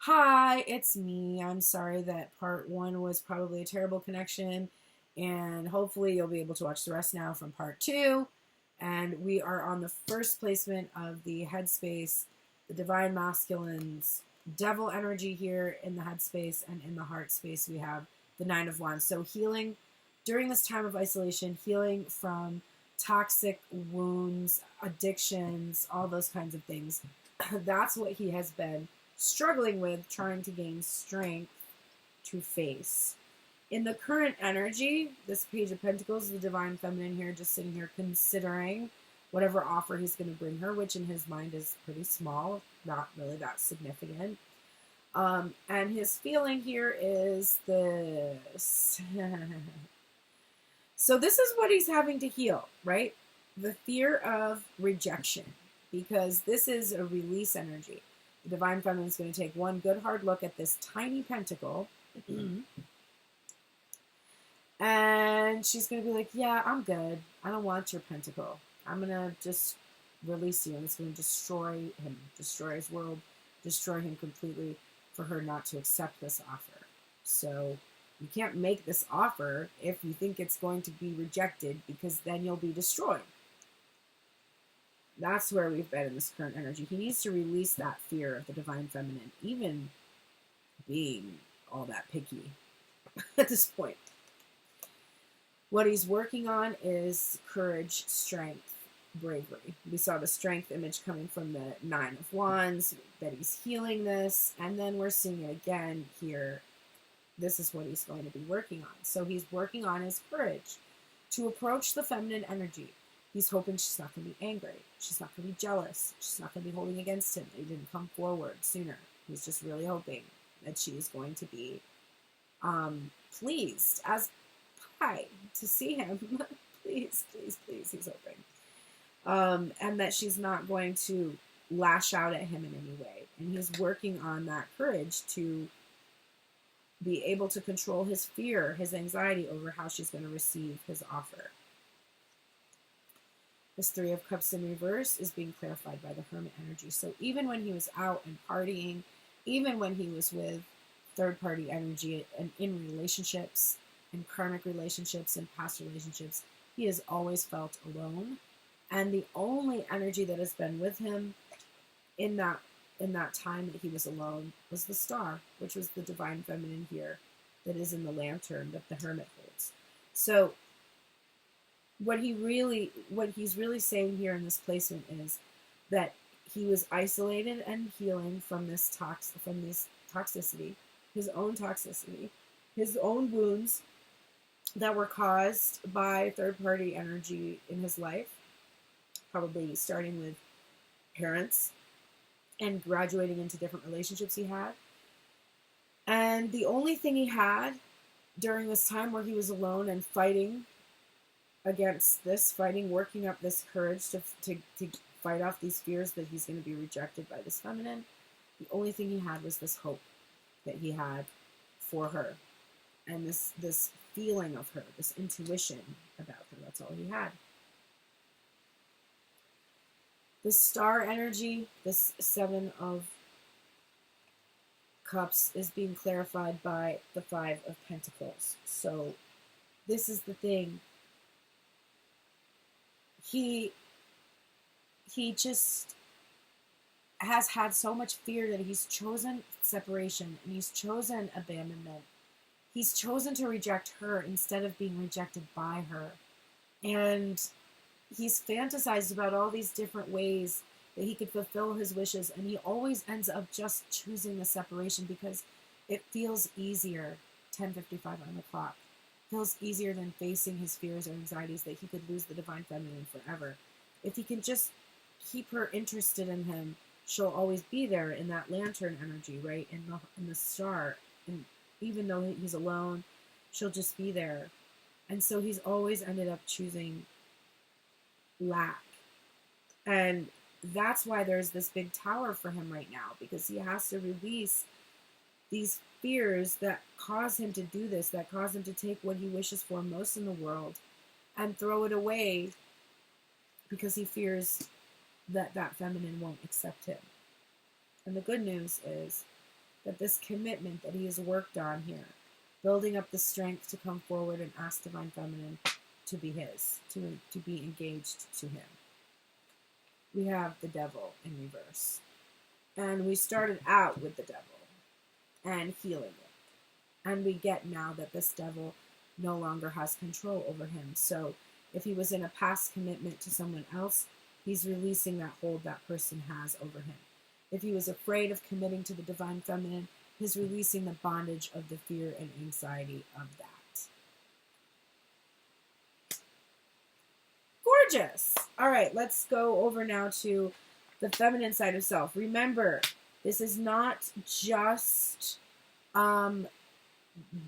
Hi, it's me. I'm sorry that part one was probably a terrible connection, and hopefully you'll be able to watch the rest now from part two. And we are on the first placement of the headspace, the Divine Masculine's devil energy here in the headspace, and in the heart space we have the Nine of Wands. So healing during this time of isolation, healing from toxic wounds, addictions, all those kinds of things. That's what he has been struggling with, trying to gain strength to face. In the current energy, this Page of Pentacles, the Divine Feminine here, just sitting here considering whatever offer he's going to bring her, which in his mind is pretty small, not really that significant. And his feeling here is this. So this is what he's having to heal, right? The fear of rejection, because this is a release energy. The Divine Feminine is going to take one good hard look at this tiny pentacle. And she's going to be like, yeah, I'm good. I don't want your pentacle. I'm going to just release you. And it's going to destroy him, destroy his world, destroy him completely for her not to accept this offer. So you can't make this offer if you think it's going to be rejected, because then you'll be destroyed. That's where we've been in this current energy. He needs to release that fear of the Divine Feminine, even being all that picky at this point. What he's working on is courage, strength, bravery. We saw the strength image coming from the Nine of Wands, that he's healing this, and then we're seeing it again here. This is what he's going to be working on. So he's working on his courage to approach the feminine energy. He's hoping she's not going to be angry. She's not going to be jealous. She's not going to be holding against him that he didn't come forward sooner. He's just really hoping that she's going to be pleased as pie to see him. Please, please, please, he's hoping. And that she's not going to lash out at him in any way. And he's working on that courage to be able to control his fear, his anxiety over how she's going to receive his offer. This Three of Cups in reverse is being clarified by the Hermit energy. So even when he was out and partying, even when he was with third-party energy and in relationships, in karmic relationships and past relationships, he has always felt alone. And the only energy that has been with him in that time that he was alone was the star, which was the Divine Feminine here, that is in the lantern that the Hermit holds. So what he's really saying here in this placement is that he was isolated and healing from this toxicity, his own wounds that were caused by third-party energy in his life, probably starting with parents and graduating into different relationships he had. And the only thing he had during this time where he was alone and fighting against this, working up this courage to fight off these fears that he's going to be rejected by this feminine, the only thing he had was this hope that he had for her, and this feeling of her, this intuition about her. That's all he had. This star energy, this Seven of Cups, is being clarified by the Five of Pentacles. So this is the thing. He just has had so much fear that he's chosen separation, and he's chosen abandonment. He's chosen to reject her instead of being rejected by her. And he's fantasized about all these different ways that he could fulfill his wishes, and he always ends up just choosing the separation because it feels easier. 10:55 on the clock. Feels easier than facing his fears or anxieties that he could lose the Divine Feminine forever. If he can just keep her interested in him, she'll always be there in that lantern energy, right? In the star. And even though he's alone, she'll just be there. And so he's always ended up choosing lack. And that's why there's this big tower for him right now, because he has to release these fears that cause him to do this, that cause him to take what he wishes for most in the world and throw it away because he fears that that feminine won't accept him. And the good news is that this commitment that he has worked on here, building up the strength to come forward and ask Divine Feminine to be his, to be engaged to him. We have the Devil in reverse. And we started out with the Devil and healing it. And we get now that this Devil no longer has control over him. So if he was in a past commitment to someone else, he's releasing that hold that person has over him. If he was afraid of committing to the Divine Feminine, he's releasing the bondage of the fear and anxiety of that. Gorgeous. All right, let's go over now to the feminine side of self. Remember, this is not just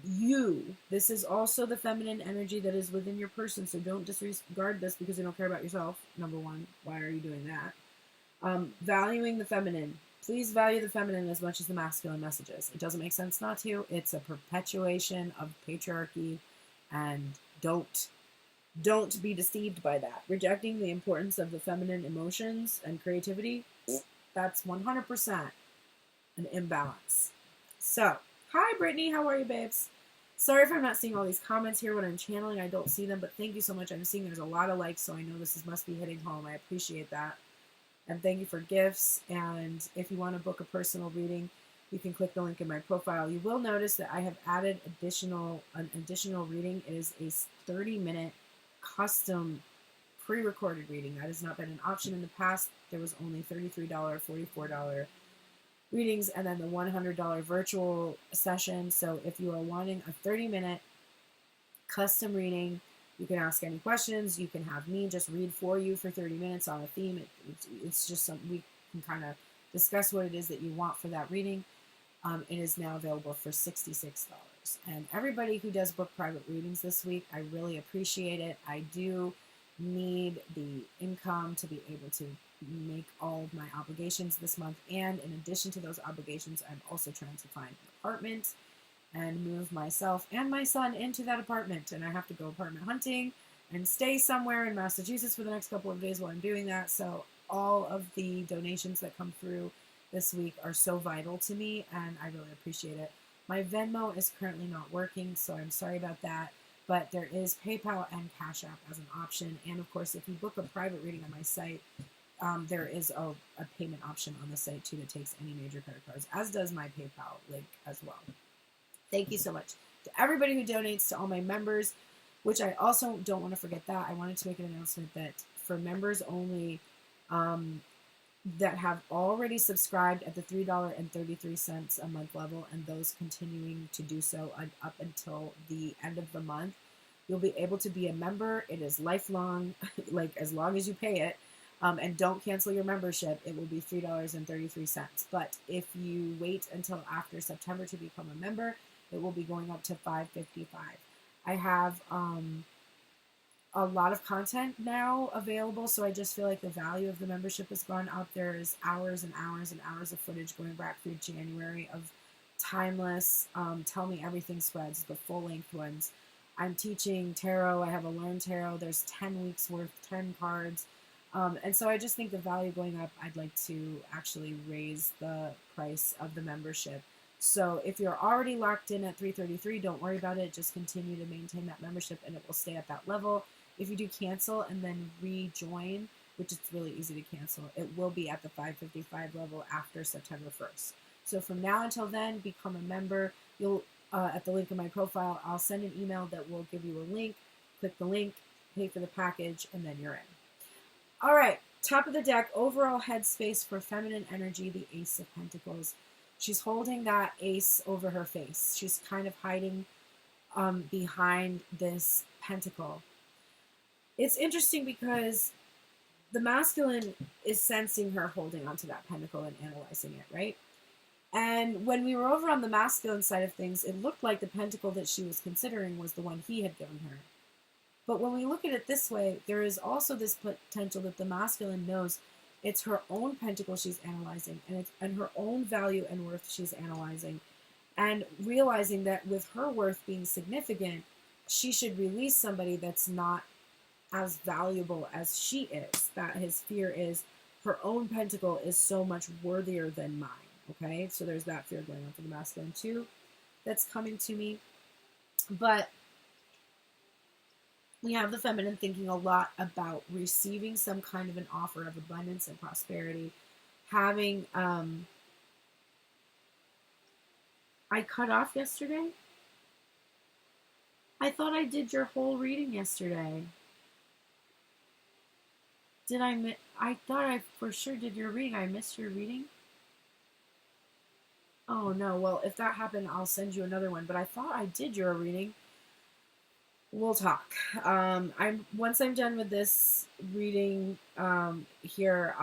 you. This is also the feminine energy that is within your person. So don't disregard this because you don't care about yourself. Number one, why are you doing that? Valuing the feminine. Please value the feminine as much as the masculine messages. It doesn't make sense not to. It's a perpetuation of patriarchy, and don't be deceived by that. Rejecting the importance of the feminine emotions and creativity, that's 100% an imbalance. So, hi Brittany, how are you, babes? Sorry if I'm not seeing all these comments here when I'm channeling. I don't see them, but thank you so much. I'm seeing there's a lot of likes, so I know this must be hitting home. I appreciate that. And thank you for gifts. And if you want to book a personal reading, you can click the link in my profile. You will notice that I have added an additional reading. It is a 30-minute custom pre-recorded reading. That has not been an option in the past. There was only $33, $44 readings, and then the $100 virtual session. So if you are wanting a 30-minute custom reading, you can ask any questions. You can have me just read for you for 30 minutes on a theme. It's just something we can kind of discuss what it is that you want for that reading. It is now available for $66. And everybody who does book private readings this week, I really appreciate it. I do need the income to be able to make all of my obligations this month. And in addition to those obligations, I'm also trying to find an apartment and move myself and my son into that apartment. And I have to go apartment hunting and stay somewhere in Massachusetts for the next couple of days while I'm doing that. So all of the donations that come through this week are so vital to me, and I really appreciate it. My Venmo is currently not working, so I'm sorry about that. But there is PayPal and Cash App as an option. And of course, if you book a private reading on my site, there is a payment option on the site too that takes any major credit cards, as does my PayPal link as well. Thank you so much to everybody who donates, to all my members, which I also don't want to forget that. I wanted to make an announcement that for members only that have already subscribed at the $3.33 a month level, and those continuing to do so up until the end of the month, you'll be able to be a member. It is lifelong, like as long as you pay it. And don't cancel your membership. It will be $3.33. But if you wait until after September to become a member, it will be going up to $5.55. I have a lot of content now available, so I just feel like the value of the membership has gone up. There is hours and hours and hours of footage going back through January of timeless, Tell Me Everything spreads, the full-length ones. I'm teaching tarot. I have a Learn Tarot. There's 10 weeks worth, 10 cards. And so I just think the value going up, I'd like to actually raise the price of the membership. So if you're already locked in at $3.33, don't worry about it. Just continue to maintain that membership and it will stay at that level. If you do cancel and then rejoin, which is really easy to cancel, it will be at the $5.55 level after September 1st. So from now until then, become a member. You'll, at the link in my profile, I'll send an email that will give you a link. Click the link, pay for the package, and then you're in. All right, top of the deck, overall headspace for feminine energy, the Ace of Pentacles. She's holding that ace over her face. She's kind of hiding behind this pentacle. It's interesting because the masculine is sensing her holding onto that pentacle and analyzing it, right? And when we were over on the masculine side of things, it looked like the pentacle that she was considering was the one he had given her. But when we look at it this way, there is also this potential that the masculine knows it's her own pentacle she's analyzing, and her own value and worth she's analyzing, and realizing that with her worth being significant, she should release somebody that's not as valuable as she is. That his fear is her own pentacle is so much worthier than mine. Okay, so there's that fear going on for the masculine too that's coming to me. But we have the feminine thinking a lot about receiving some kind of an offer of abundance and prosperity. Having, I cut off yesterday. I thought I did your whole reading yesterday. Did I thought I for sure did your reading. I missed your reading. Oh no, well, if that happened, I'll send you another one. But I thought I did your reading. We'll talk. Once I'm done with this reading here,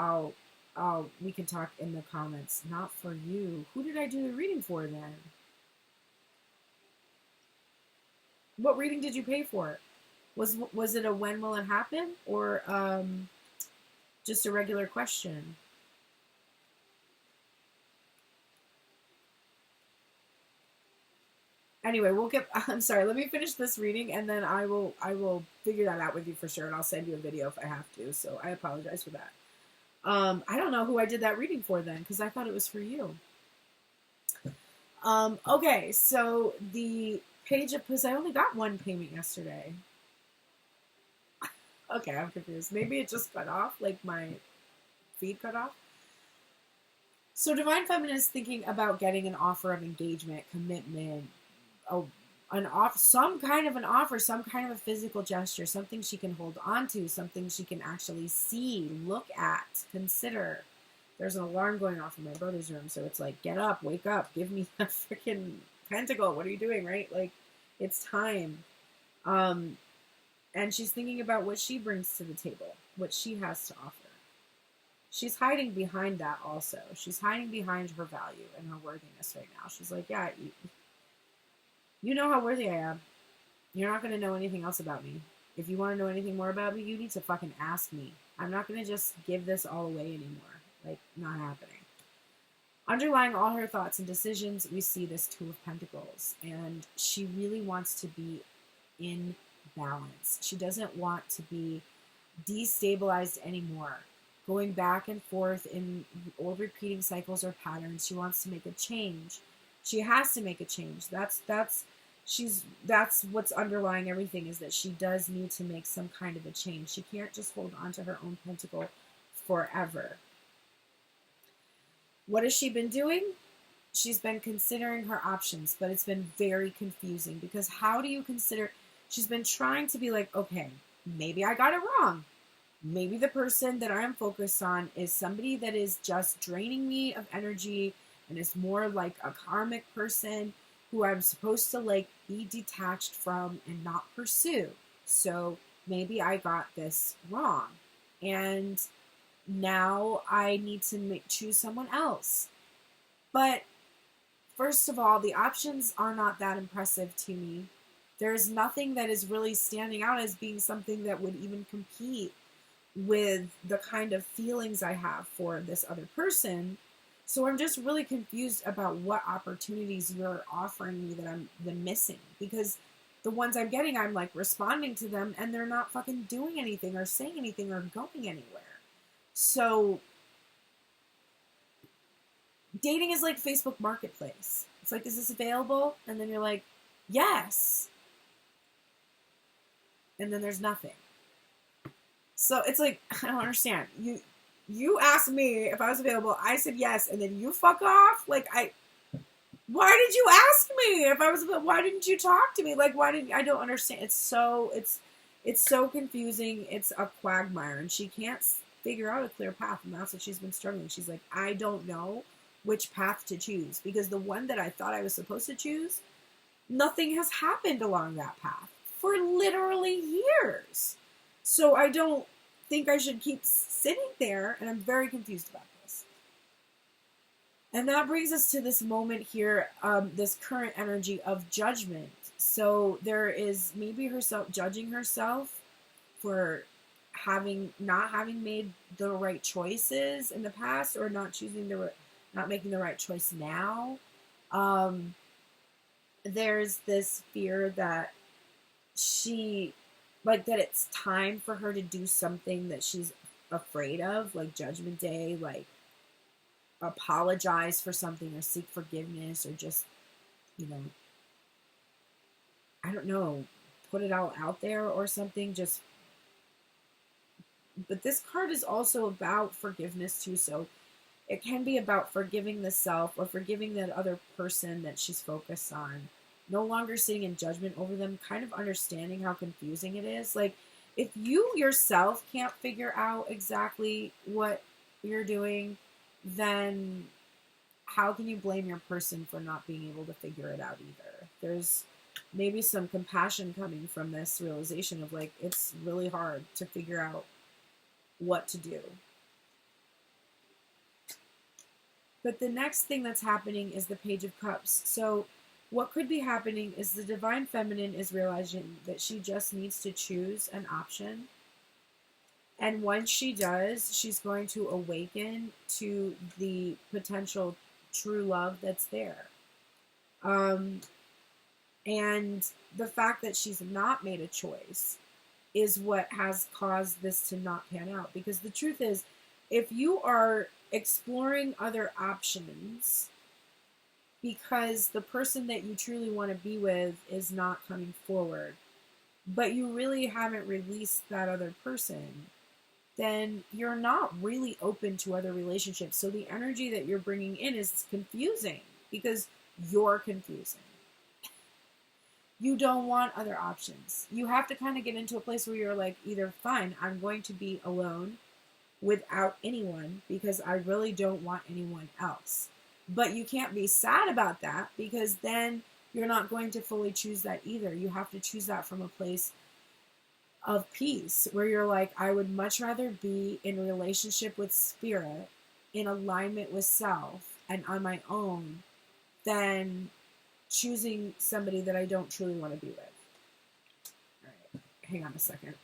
we can talk in the comments. Not for you. Who did I do the reading for then? What reading did you pay for? Was it a when will it happen, or just a regular question? Anyway, I'm sorry, let me finish this reading and then I will figure that out with you for sure, and I'll send you a video if I have to, so I apologize for that. I don't know who I did that reading for then, because I thought it was for you. Okay, so the page of, because I only got one payment yesterday. Okay, I'm confused. Maybe it just cut off, like my feed cut off. So Divine Feminine is thinking about getting an offer of engagement, commitment, some kind of an offer, some kind of a physical gesture, something she can hold on to, something she can actually see, look at, consider. There's an alarm going off in my brother's room, so it's like, get up, wake up, give me that freaking pentacle. What are you doing, right? Like, it's time. And she's thinking about what she brings to the table, what she has to offer. She's hiding behind that also. She's hiding behind her value and her worthiness right now. She's like, yeah, you know how worthy I am. You're not going to know anything else about me. If you want to know anything more about me, you need to fucking ask me. I'm not going to just give this all away anymore. Like, not happening. Underlying all her thoughts and decisions, we see this Two of Pentacles. And she really wants to be in balance. She doesn't want to be destabilized anymore. Going back and forth in old repeating cycles or patterns. She wants to make a change. She has to make a change. That's what's underlying everything, is that she does need to make some kind of a change. She can't just hold on to her own pentacle forever. What has she been doing? She's been considering her options, but it's been very confusing, because how do you consider? She's been trying to be like, okay, maybe I got it wrong. Maybe the person that I'm focused on is somebody that is just draining me of energy and is more like a karmic person who I'm supposed to like be detached from and not pursue. So maybe I got this wrong. And now I need to choose someone else. But first of all, the options are not that impressive to me. There's nothing that is really standing out as being something that would even compete with the kind of feelings I have for this other person. So I'm just really confused about what opportunities you're offering me that I'm missing, because the ones I'm getting, I'm like responding to them and they're not fucking doing anything or saying anything or going anywhere. So dating is like Facebook Marketplace. It's like, is this available? And then you're like, yes. And then there's nothing. So it's like, I don't understand. You asked me if I was available. I said yes, and then you fuck off. Like, why did you ask me if I was available? Why didn't you talk to me? Like, I don't understand. It's so confusing. It's a quagmire, and she can't figure out a clear path, and that's what she's been struggling. She's like, I don't know which path to choose, because the one that I thought I was supposed to choose, nothing has happened along that path for literally years. So I don't think I should keep sitting there, and I'm very confused about this. And that brings us to this moment here, this current energy of judgment. So there is maybe herself judging herself for not having made the right choices in the past, or not making the right choice now. There's this fear that that it's time for her to do something that she's afraid of, like Judgment Day, like apologize for something or seek forgiveness or just, I don't know, put it all out there or something. But this card is also about forgiveness too. So it can be about forgiving the self or forgiving that other person that she's focused on. No longer sitting in judgment over them, kind of understanding how confusing it is. Like, if you yourself can't figure out exactly what you're doing, then how can you blame your person for not being able to figure it out either? There's maybe some compassion coming from this realization of, like, it's really hard to figure out what to do. But the next thing that's happening is the Page of Cups. So what could be happening is the Divine Feminine is realizing that she just needs to choose an option. And once she does, she's going to awaken to the potential true love that's there. And the fact that she's not made a choice is what has caused this to not pan out. Because the truth is, if you are exploring other options because the person that you truly want to be with is not coming forward, but you really haven't released that other person, then you're not really open to other relationships. So the energy that you're bringing in is confusing because you're confusing. You don't want other options. You have to kind of get into a place where you're like, either fine, I'm going to be alone without anyone because I really don't want anyone else. But you can't be sad about that because then you're not going to fully choose that either. You have to choose that from a place of peace where you're like, I would much rather be in a relationship with spirit, in alignment with self and on my own, than choosing somebody that I don't truly want to be with. All right, hang on a second.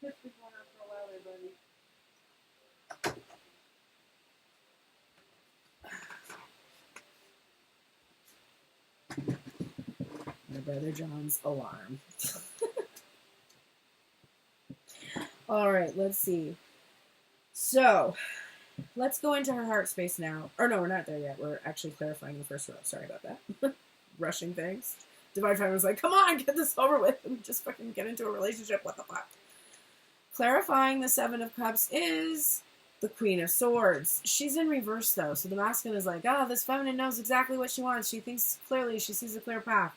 It's been going on for a while there, buddy. My brother John's alarm. All right, let's see. So, let's go into her heart space now. Or no, we're not there yet. We're actually clarifying the first row. Sorry about that. Rushing things. Divine Feminine was like, come on, get this over with and just fucking get into a relationship. What the fuck? Clarifying the Seven of Cups is the Queen of Swords. She's in reverse, though. So the masculine is like, oh, this feminine knows exactly what she wants. She thinks clearly. She sees a clear path.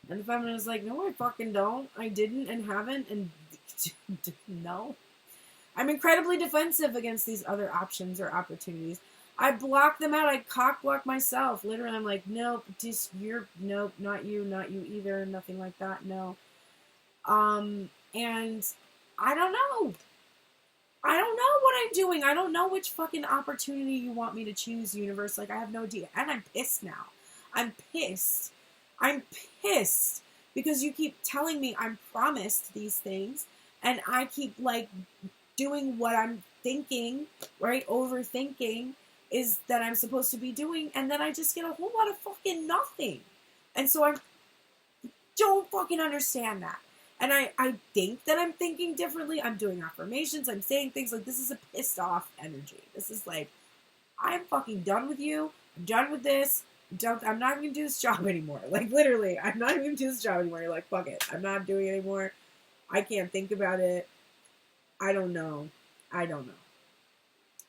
And the feminine is like, no, I fucking don't. I didn't and haven't and no. I'm incredibly defensive against these other options or opportunities. I block them out. I cock block myself. Literally, I'm like, nope, nope, not you either. Nothing like that. No. And I don't know. I don't know what I'm doing. I don't know which fucking opportunity you want me to choose, universe. Like, I have no idea. And I'm pissed now. I'm pissed. I'm pissed because you keep telling me I'm promised these things and I keep, like, doing what I'm thinking, right? Overthinking is that I'm supposed to be doing, and then I just get a whole lot of fucking nothing. And so I don't fucking understand that. And I think that I'm thinking differently. I'm doing affirmations. I'm saying things like, this is a pissed off energy. This is like, I'm fucking done with you. I'm done with this. I'm not going to do this job anymore. Like, literally, I'm not even going to do this job anymore. You're like, fuck it. I'm not doing it anymore. I can't think about it. I don't know.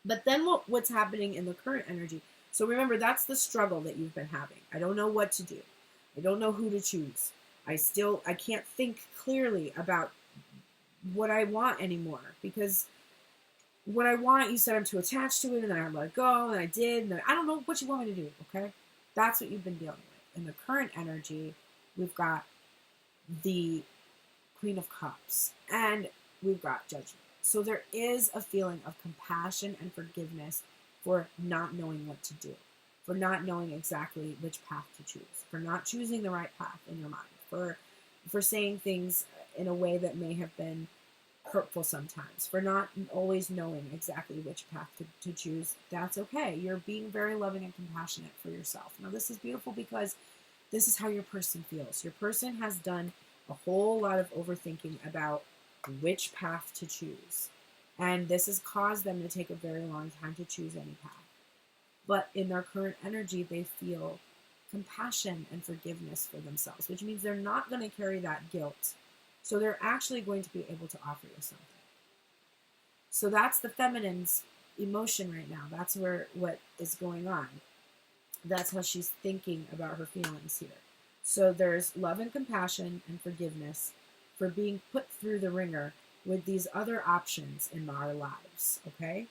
But then what's happening in the current energy? So remember, that's the struggle that you've been having. I don't know what to do. I don't know who to choose. I can't think clearly about what I want anymore because what I want, you said I'm too attached to it and then I let it go and I did. And I don't know what you want me to do, okay? That's what you've been dealing with. In the current energy, we've got the Queen of Cups and we've got Judgment. So there is a feeling of compassion and forgiveness for not knowing what to do, for not knowing exactly which path to choose, for not choosing the right path in your mind, for saying things in a way that may have been hurtful sometimes, for not always knowing exactly which path to choose. That's okay. You're being very loving and compassionate for yourself. Now, this is beautiful because This is how your person feels. Your person has done a whole lot of overthinking about which path to choose. And this has caused them to take a very long time to choose any path. But in their current energy, they feel compassion and forgiveness for themselves, which means they're not going to carry that guilt. So they're actually going to be able to offer you something. So that's the feminine's emotion right now. That's what is going on. That's how she's thinking about her feelings here. So there's love and compassion and forgiveness for being put through the ringer with these other options in our lives, okay?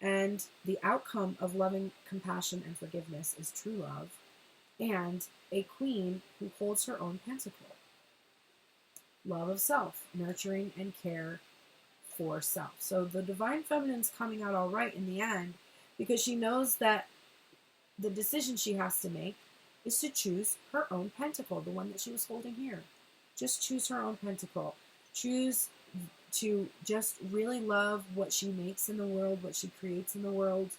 And the outcome of loving compassion and forgiveness is true love and a queen who holds her own pentacle. Love of self, nurturing and care for self. So the divine feminine's coming out all right in the end because she knows that the decision she has to make is to choose her own pentacle, the one that she was holding here. Just choose her own pentacle. Choose to just really love what she makes in the world, what she creates in the world,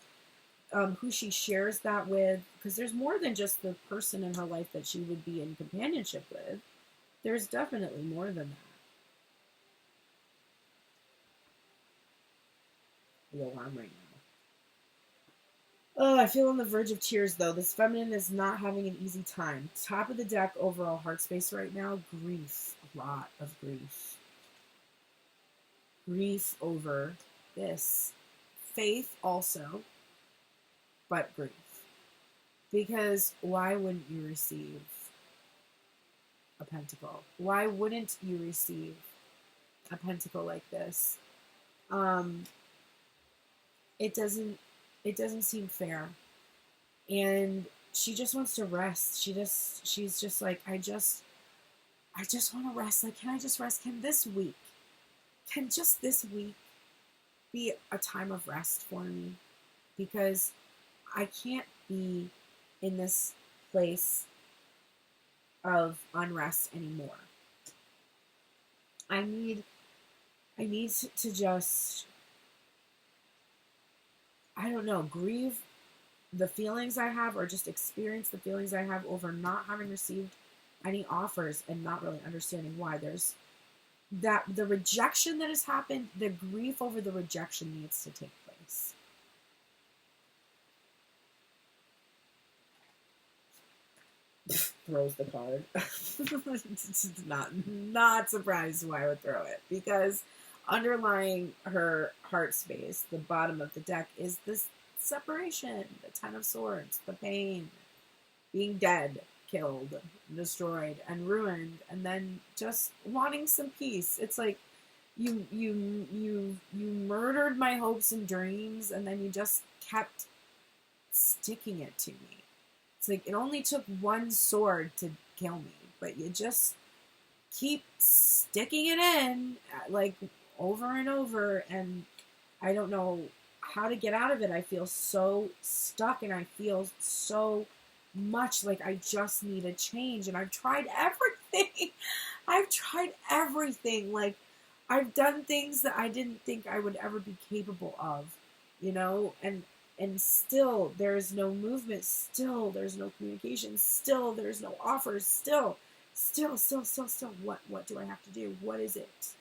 who she shares that with, because there's more than just the person in her life that she would be in companionship with. There's definitely more than that. The alarm right now. Oh, I feel on the verge of tears, though. This feminine is not having an easy time. Top of the deck, overall heart space right now, grief. A lot of grief. Grief over this. Faith also, but grief. Because why wouldn't you receive a pentacle? Why wouldn't you receive a pentacle like this? It doesn't seem fair. And she just wants to rest. She's just like, I just want to rest. Like, can I just rest? Can just this week be a time of rest for me? Because I can't be in this place of unrest anymore. I need to just, I don't know, grieve the feelings I have, or just experience the feelings I have over not having received any offers and not really understanding why. There's that the rejection that has happened, the grief over the rejection needs to take place. Throws the card. Not surprised why I would throw it, because underlying her heart space, the bottom of the deck, is this separation, the Ten of Swords, the pain, being dead, killed, destroyed, and ruined, and then just wanting some peace. It's like you murdered my hopes and dreams, and then you just kept sticking it to me. It's like it only took one sword to kill me, but you just keep sticking it in, like, over and over, and I don't know how to get out of it. I feel so stuck, and I feel so much like I just need a change, and I've tried everything. Like, I've done things that I didn't think I would ever be capable of, and still there's no movement, still there's no communication, still there's no offers, still, what do I have to do? What is it?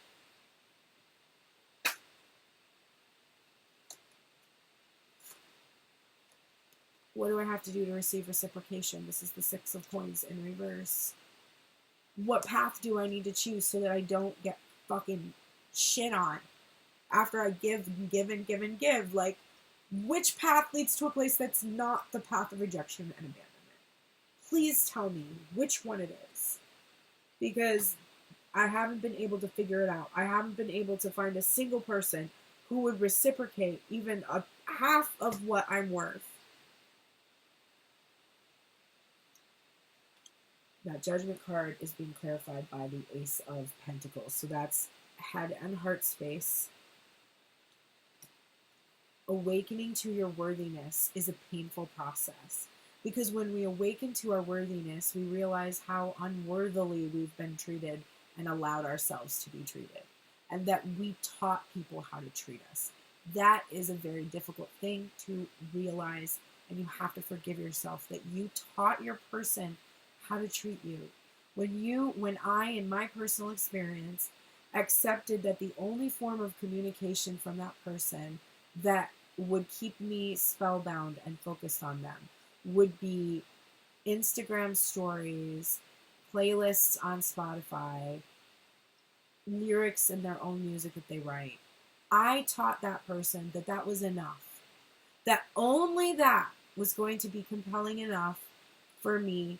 What do I have to do to receive reciprocation? This is the Six of Coins in reverse. What path do I need to choose so that I don't get fucking shit on after I give and give and give and give? Like, which path leads to a place that's not the path of rejection and abandonment? Please tell me which one it is. Because I haven't been able to figure it out. I haven't been able to find a single person who would reciprocate even a half of what I'm worth. That Judgment card is being clarified by the Ace of Pentacles. So that's head and heart space. Awakening to your worthiness is a painful process. Because when we awaken to our worthiness, we realize how unworthily we've been treated and allowed ourselves to be treated. And that we taught people how to treat us. That is a very difficult thing to realize. And you have to forgive yourself that you taught your person how to treat you. When I, in my personal experience, accepted that the only form of communication from that person that would keep me spellbound and focused on them would be Instagram stories, playlists on Spotify, lyrics in their own music that they write. I taught that person that that was enough. That only that was going to be compelling enough for me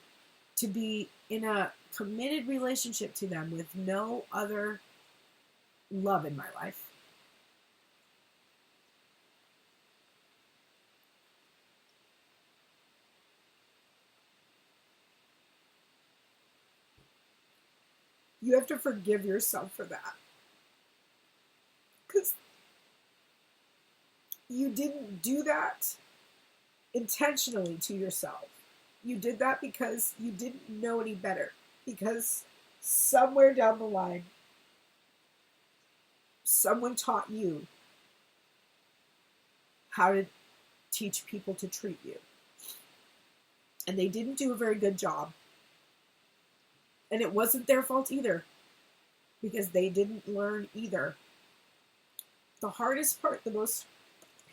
to be in a committed relationship to them with no other love in my life. You have to forgive yourself for that. Because you didn't do that intentionally to yourself. You did that because you didn't know any better. Because somewhere down the line, someone taught you how to teach people to treat you. And they didn't do a very good job. And it wasn't their fault either, because they didn't learn either. The hardest part, the most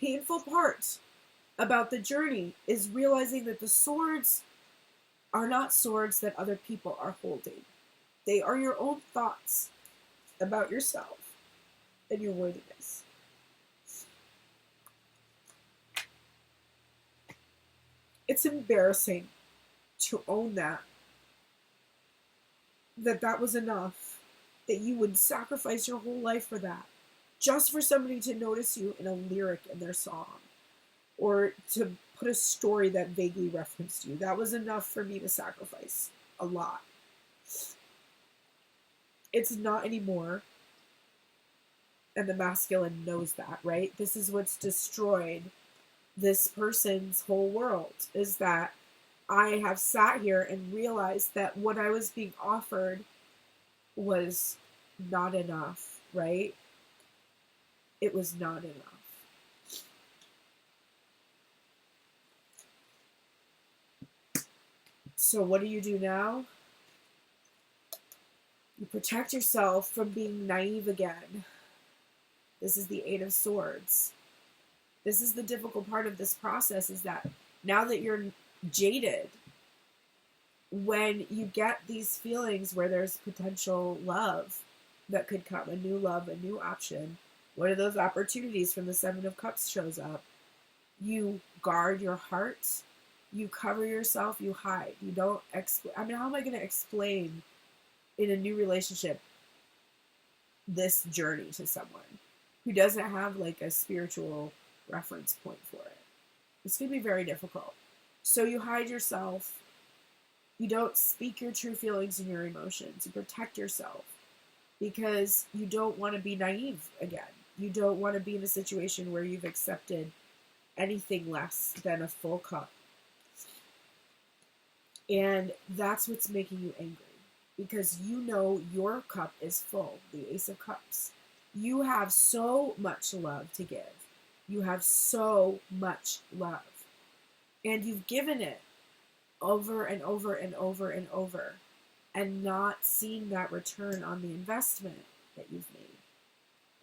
painful part about the journey is realizing that the swords are not swords that other people are holding. They are your own thoughts about yourself and your worthiness. It's embarrassing to own that was enough, that you would sacrifice your whole life for that, just for somebody to notice you in a lyric in their song, or to put a story that vaguely referenced you. That was enough for me to sacrifice a lot. It's not anymore, and the masculine knows that, right? This is what's destroyed this person's whole world, is that I have sat here and realized that what I was being offered was not enough, right? It was not enough. So what do you do now? You protect yourself from being naive again. This is the Eight of Swords. This is the difficult part of this process, is that now that you're jaded, when you get these feelings where there's potential love that could come, a new love, a new option, one of those opportunities from the Seven of Cups shows up, you guard your heart, you cover yourself, you hide. You don't how am I going to explain in a new relationship this journey to someone who doesn't have like a spiritual reference point for it? It's going to be very difficult. So you hide yourself. You don't speak your true feelings and your emotions. You protect yourself because you don't want to be naive again. You don't want to be in a situation where you've accepted anything less than a full cup. And that's what's making you angry, because you know your cup is full, the Ace of Cups. You have so much love to give. You have so much love. And you've given it over and over and over and over, and not seen that return on the investment that you've made.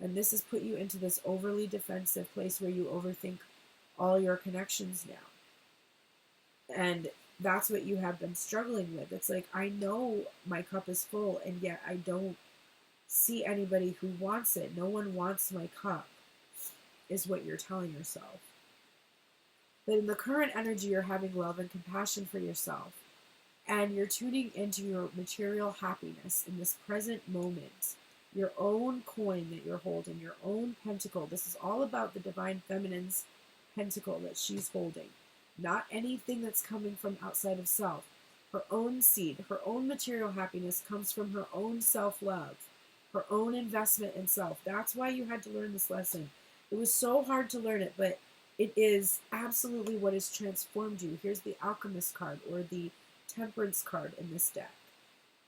And this has put you into this overly defensive place where you overthink all your connections now. And that's what you have been struggling with. It's like, I know my cup is full, and yet I don't see anybody who wants it. No one wants my cup, is what you're telling yourself. But in the current energy, you're having love and compassion for yourself. And you're tuning into your material happiness in this present moment. Your own coin that you're holding, your own pentacle. This is all about the Divine Feminine's pentacle that she's holding. Not anything that's coming from outside of self. Her own seed, her own material happiness comes from her own self-love. Her own investment in self. That's why you had to learn this lesson. It was so hard to learn it, but it is absolutely what has transformed you. Here's the Alchemist card, or the Temperance card in this deck.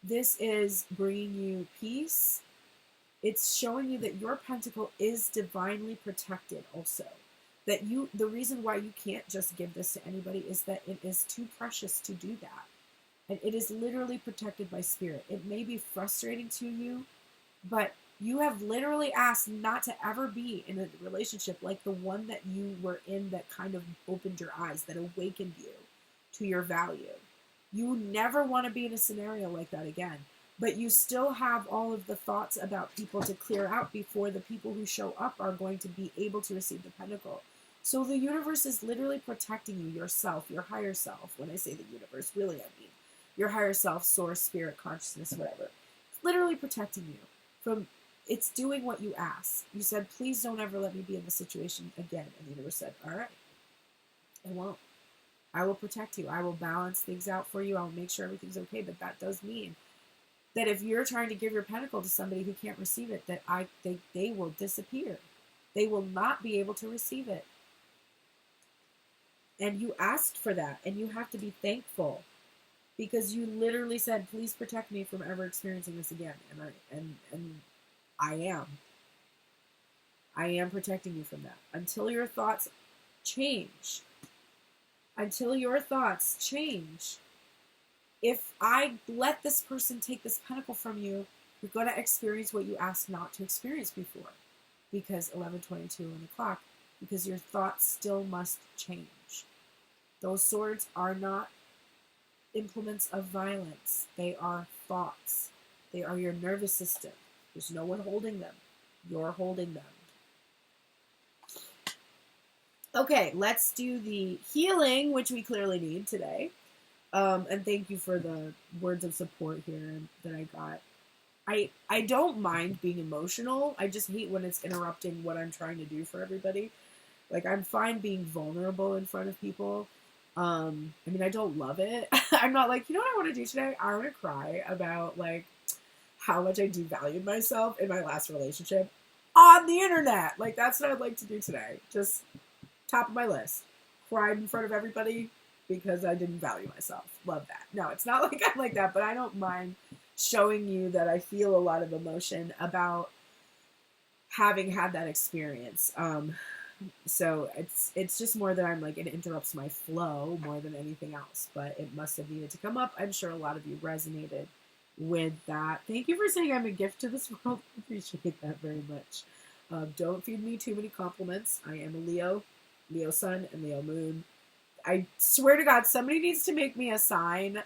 This is bringing you peace. It's showing you that your pentacle is divinely protected also. That the reason why you can't just give this to anybody is that it is too precious to do that. And it is literally protected by spirit. It may be frustrating to you, but you have literally asked not to ever be in a relationship like the one that you were in that kind of opened your eyes, that awakened you to your value. You never want to be in a scenario like that again. But you still have all of the thoughts about people to clear out before the people who show up are going to be able to receive the pentacle. So the universe is literally protecting you, yourself, your higher self. When I say the universe, really I mean your higher self, source, spirit, consciousness, whatever. It's literally protecting you from, it's doing what you ask. You said, please don't ever let me be in this situation again. And the universe said, all right, I won't. I will protect you. I will balance things out for you. I'll make sure everything's okay. But that does mean that if you're trying to give your pentacle to somebody who can't receive it, that they will disappear. They will not be able to receive it. And you asked for that, and you have to be thankful, because you literally said, please protect me from ever experiencing this again. And I am protecting you from that until your thoughts change. Until your thoughts change. If I let this person take this pentacle from you, you're going to experience what you asked not to experience before. Because 11:22 on the clock, because your thoughts still must change. Those swords are not implements of violence. They are thoughts. They are your nervous system. There's no one holding them. You're holding them. Okay, let's do the healing, which we clearly need today. And thank you for the words of support here that I got. I don't mind being emotional. I just hate when it's interrupting what I'm trying to do for everybody. Like, I'm fine being vulnerable in front of people. I mean, I don't love it. I'm not like, you know what I want to do today? I want to cry about, like, how much I devalued myself in my last relationship on the internet. Like, that's what I'd like to do today. Just top of my list. Cried in front of everybody because I didn't value myself. Love that. No, it's not like I'm like that, but I don't mind showing you that I feel a lot of emotion about having had that experience. So it's just more that I'm like, it interrupts my flow more than anything else, but it must have needed to come up. I'm sure a lot of you resonated with that. Thank you for saying I'm a gift to this world. I appreciate that very much. Don't feed me too many compliments. I am a Leo sun, and Leo moon. I swear to God, somebody needs to make me a sign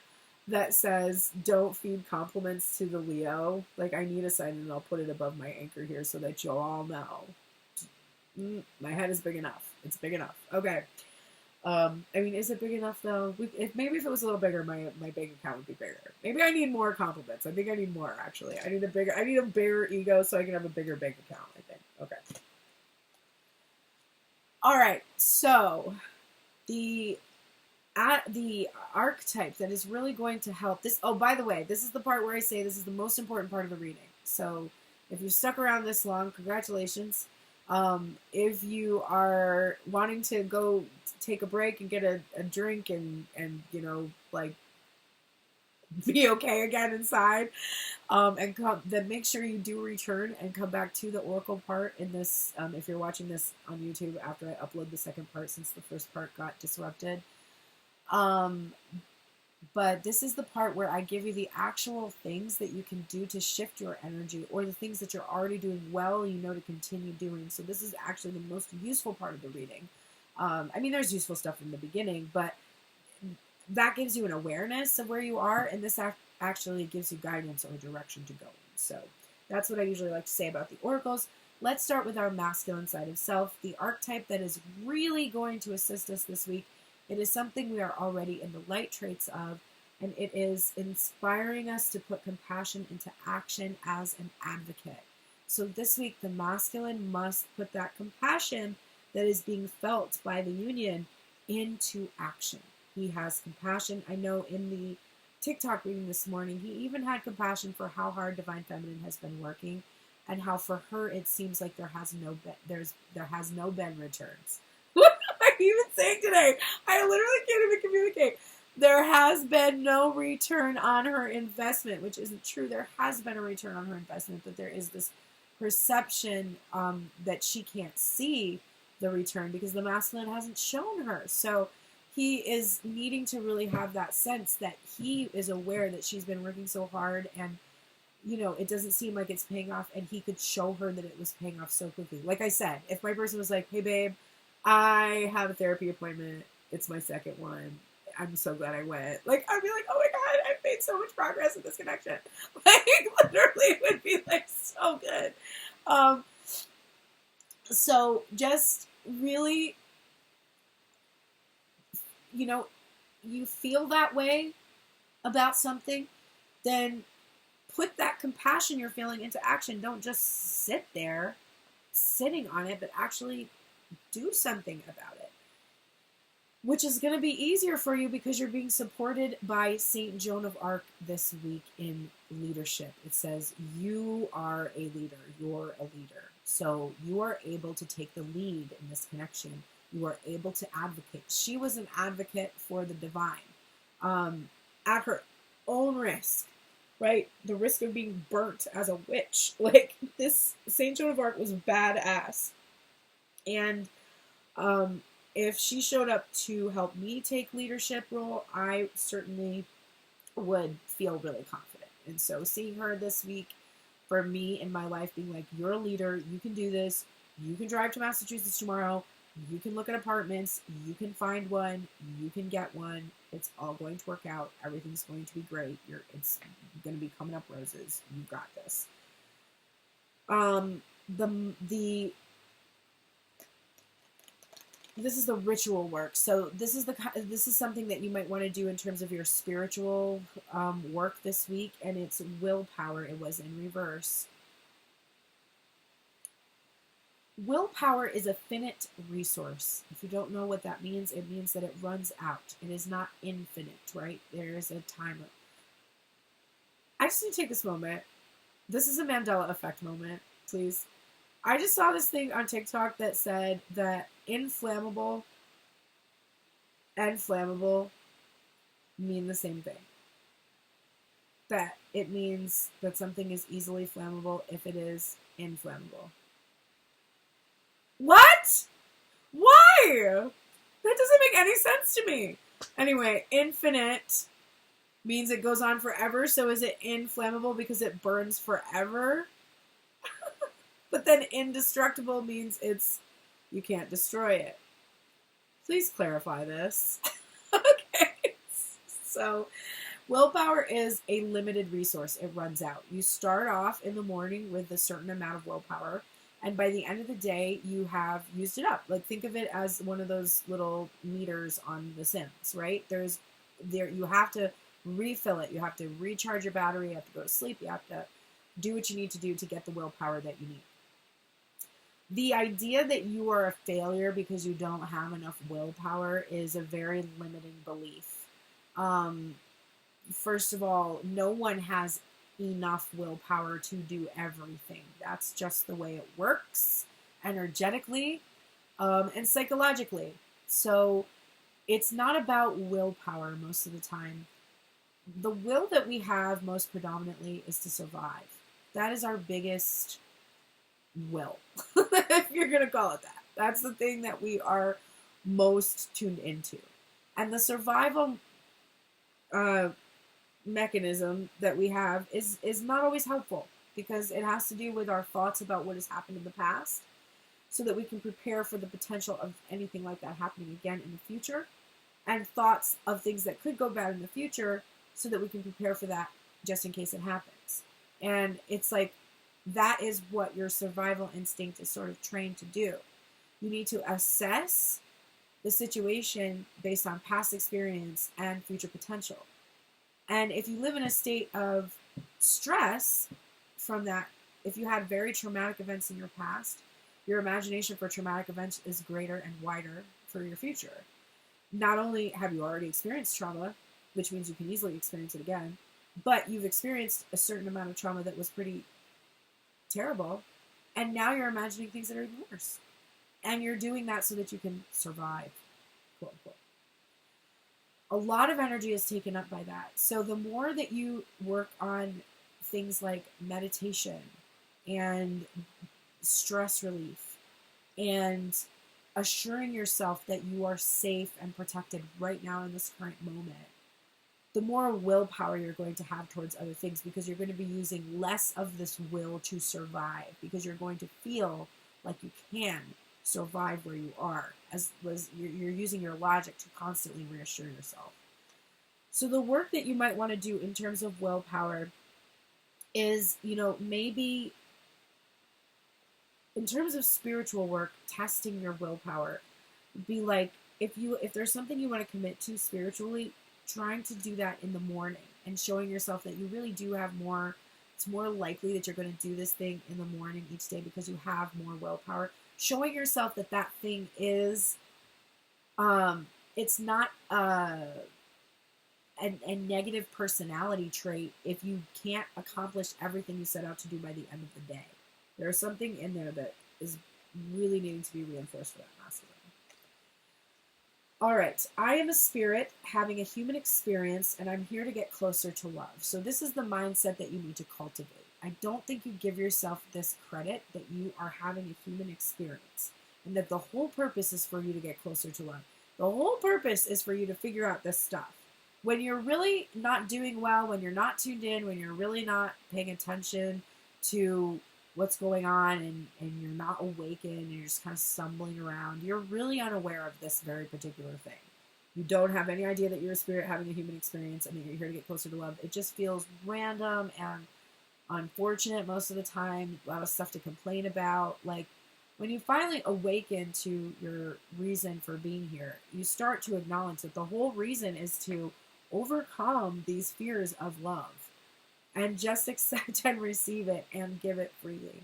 that says, don't feed compliments to the Leo. Like, I need a sign, and I'll put it above my anchor here so that you'll all know. My head is big enough. It's big enough. Okay. I mean, is it big enough, though? Maybe if it was a little bigger, my bank account would be bigger. Maybe I need more compliments. I think I need more, actually. I need a bigger ego so I can have a bigger bank account, I think. Okay. All right. So, the archetype that is really going to help this. Oh, by the way, this is the part where I say this is the most important part of the reading. So, if you stuck around this long, congratulations. If you are wanting to go take a break and get a drink and you know, like, be okay again inside, and then make sure you do return and come back to the oracle part in this, if you're watching this on YouTube after I upload the second part, since the first part got disrupted. But this is the part where I give you the actual things that you can do to shift your energy, or the things that you're already doing well, you know, to continue doing. So this is actually the most useful part of the reading. I mean, there's useful stuff in the beginning, but that gives you an awareness of where you are, and this actually gives you guidance or direction to go in. So that's what I usually like to say about the oracles. Let's start with our masculine side of self, the archetype that is really going to assist us this week. It is something we are already in the light traits of, and it is inspiring us to put compassion into action as an advocate. So this week, the masculine must put that compassion that is being felt by the union into action. He has compassion. I know in the TikTok reading this morning, he even had compassion for how hard Divine Feminine has been working, and how for her it seems like there has no been returns. What am I even saying today? I literally can't even communicate. There has been no return on her investment, which isn't true. There has been a return on her investment, but there is this perception that she can't see the return because the masculine hasn't shown her. So he is needing to really have that sense that he is aware that she's been working so hard, and it doesn't seem like it's paying off, and he could show her that it was paying off so quickly. Like I said, if my person was like, hey babe, I have a therapy appointment, it's my second one, I'm so glad I went. Like, I'd be like, oh my God, I've made so much progress in this connection. Like, literally, it would be like so good. So just really, you feel that way about something, then put that compassion you're feeling into action. Don't just sit there sitting on it, but actually do something about it, which is going to be easier for you because you're being supported by Saint Joan of Arc this week in leadership. It says you are a leader. You're a leader. So you are able to take the lead in this connection. You are able to advocate. She was an advocate for the divine at her own risk, right? The risk of being burnt as a witch. Like, this Saint Joan of Arc was badass. And if she showed up to help me take leadership role, I certainly would feel really confident. And so seeing her this week, for me in my life, being like, you're a leader, you can do this, you can drive to Massachusetts tomorrow, you can look at apartments, you can find one, you can get one, it's all going to work out, everything's going to be great, it's going to be coming up roses, you got this. This is the ritual work. So this is something that you might want to do in terms of your spiritual work this week, and it's willpower. It was in reverse. Willpower is a finite resource. If you don't know what that means, it means that it runs out. It is not infinite, right? There is a timer. I just need to take this moment. This is a Mandela effect moment, please. I just saw this thing on TikTok that said that inflammable and flammable mean the same thing. That it means that something is easily flammable if it is inflammable. What? Why? That doesn't make any sense to me. Anyway, infinite means it goes on forever, so is it inflammable because it burns forever? But then indestructible means you can't destroy it. Please clarify this. Okay. So willpower is a limited resource. It runs out. You start off in the morning with a certain amount of willpower, and by the end of the day, you have used it up. Like, think of it as one of those little meters on The Sims, right? You have to refill it. You have to recharge your battery. You have to go to sleep. You have to do what you need to do to get the willpower that you need. The idea that you are a failure because you don't have enough willpower is a very limiting belief. First of all, no one has enough willpower to do everything. That's just the way it works, energetically and psychologically. So it's not about willpower most of the time. The will that we have most predominantly is to survive. That is our biggest will, if you're going to call it that. That's the thing that we are most tuned into. And the survival mechanism that we have is not always helpful, because it has to do with our thoughts about what has happened in the past, so that we can prepare for the potential of anything like that happening again in the future, and thoughts of things that could go bad in the future, so that we can prepare for that just in case it happens. And it's like, that is what your survival instinct is sort of trained to do. You need to assess the situation based on past experience and future potential. And if you live in a state of stress from that, if you had very traumatic events in your past, your imagination for traumatic events is greater and wider for your future. Not only have you already experienced trauma, which means you can easily experience it again, but you've experienced a certain amount of trauma that was pretty terrible, and now you're imagining things that are even worse, and you're doing that so that you can survive, quote unquote. A lot of energy is taken up by that. So the more that you work on things like meditation and stress relief and assuring yourself that you are safe and protected right now in this current moment, the more willpower you're going to have towards other things, because you're going to be using less of this will to survive, because you're going to feel like you can survive where you are, as was you're using your logic to constantly reassure yourself. So the work that you might want to do in terms of willpower is, maybe in terms of spiritual work, testing your willpower would be like, if there's something you want to commit to spiritually, trying to do that in the morning and showing yourself that you really do have more. It's more likely that you're going to do this thing in the morning each day because you have more willpower. Showing yourself that that thing is, it's not a negative personality trait if you can't accomplish everything you set out to do by the end of the day. There's something in there that is really needing to be reinforced for that masculine. All right, I am a spirit having a human experience, and I'm here to get closer to love. So this is the mindset that you need to cultivate. I don't think you give yourself this credit that you are having a human experience, and that the whole purpose is for you to get closer to love. The whole purpose is for you to figure out this stuff. When you're really not doing well, when you're not tuned in, when you're really not paying attention to what's going on, and you're not awakened and you're just kind of stumbling around, you're really unaware of this very particular thing. You don't have any idea that you're a spirit having a human experience and that you're here to get closer to love. It just feels random and unfortunate most of the time, a lot of stuff to complain about. Like, when you finally awaken to your reason for being here, you start to acknowledge that the whole reason is to overcome these fears of love. And just accept and receive it and give it freely.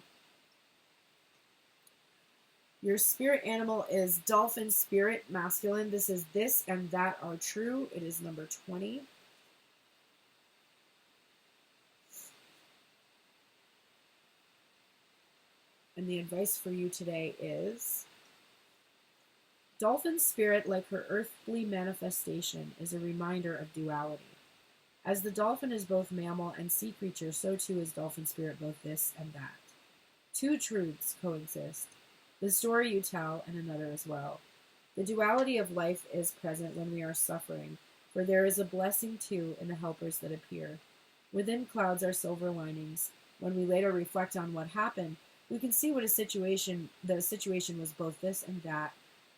Your spirit animal is dolphin spirit, masculine. This is this and that are true. It is number 20. And the advice for you today is, dolphin spirit, like her earthly manifestation, is a reminder of duality. As the dolphin is both mammal and sea creature, so too is dolphin spirit both this and that. Two truths coexist, the story you tell and another as well. The duality of life is present when we are suffering, for there is a blessing too in the helpers that appear. Within clouds are silver linings. When we later reflect on what happened, we can see that a situation was both this and that,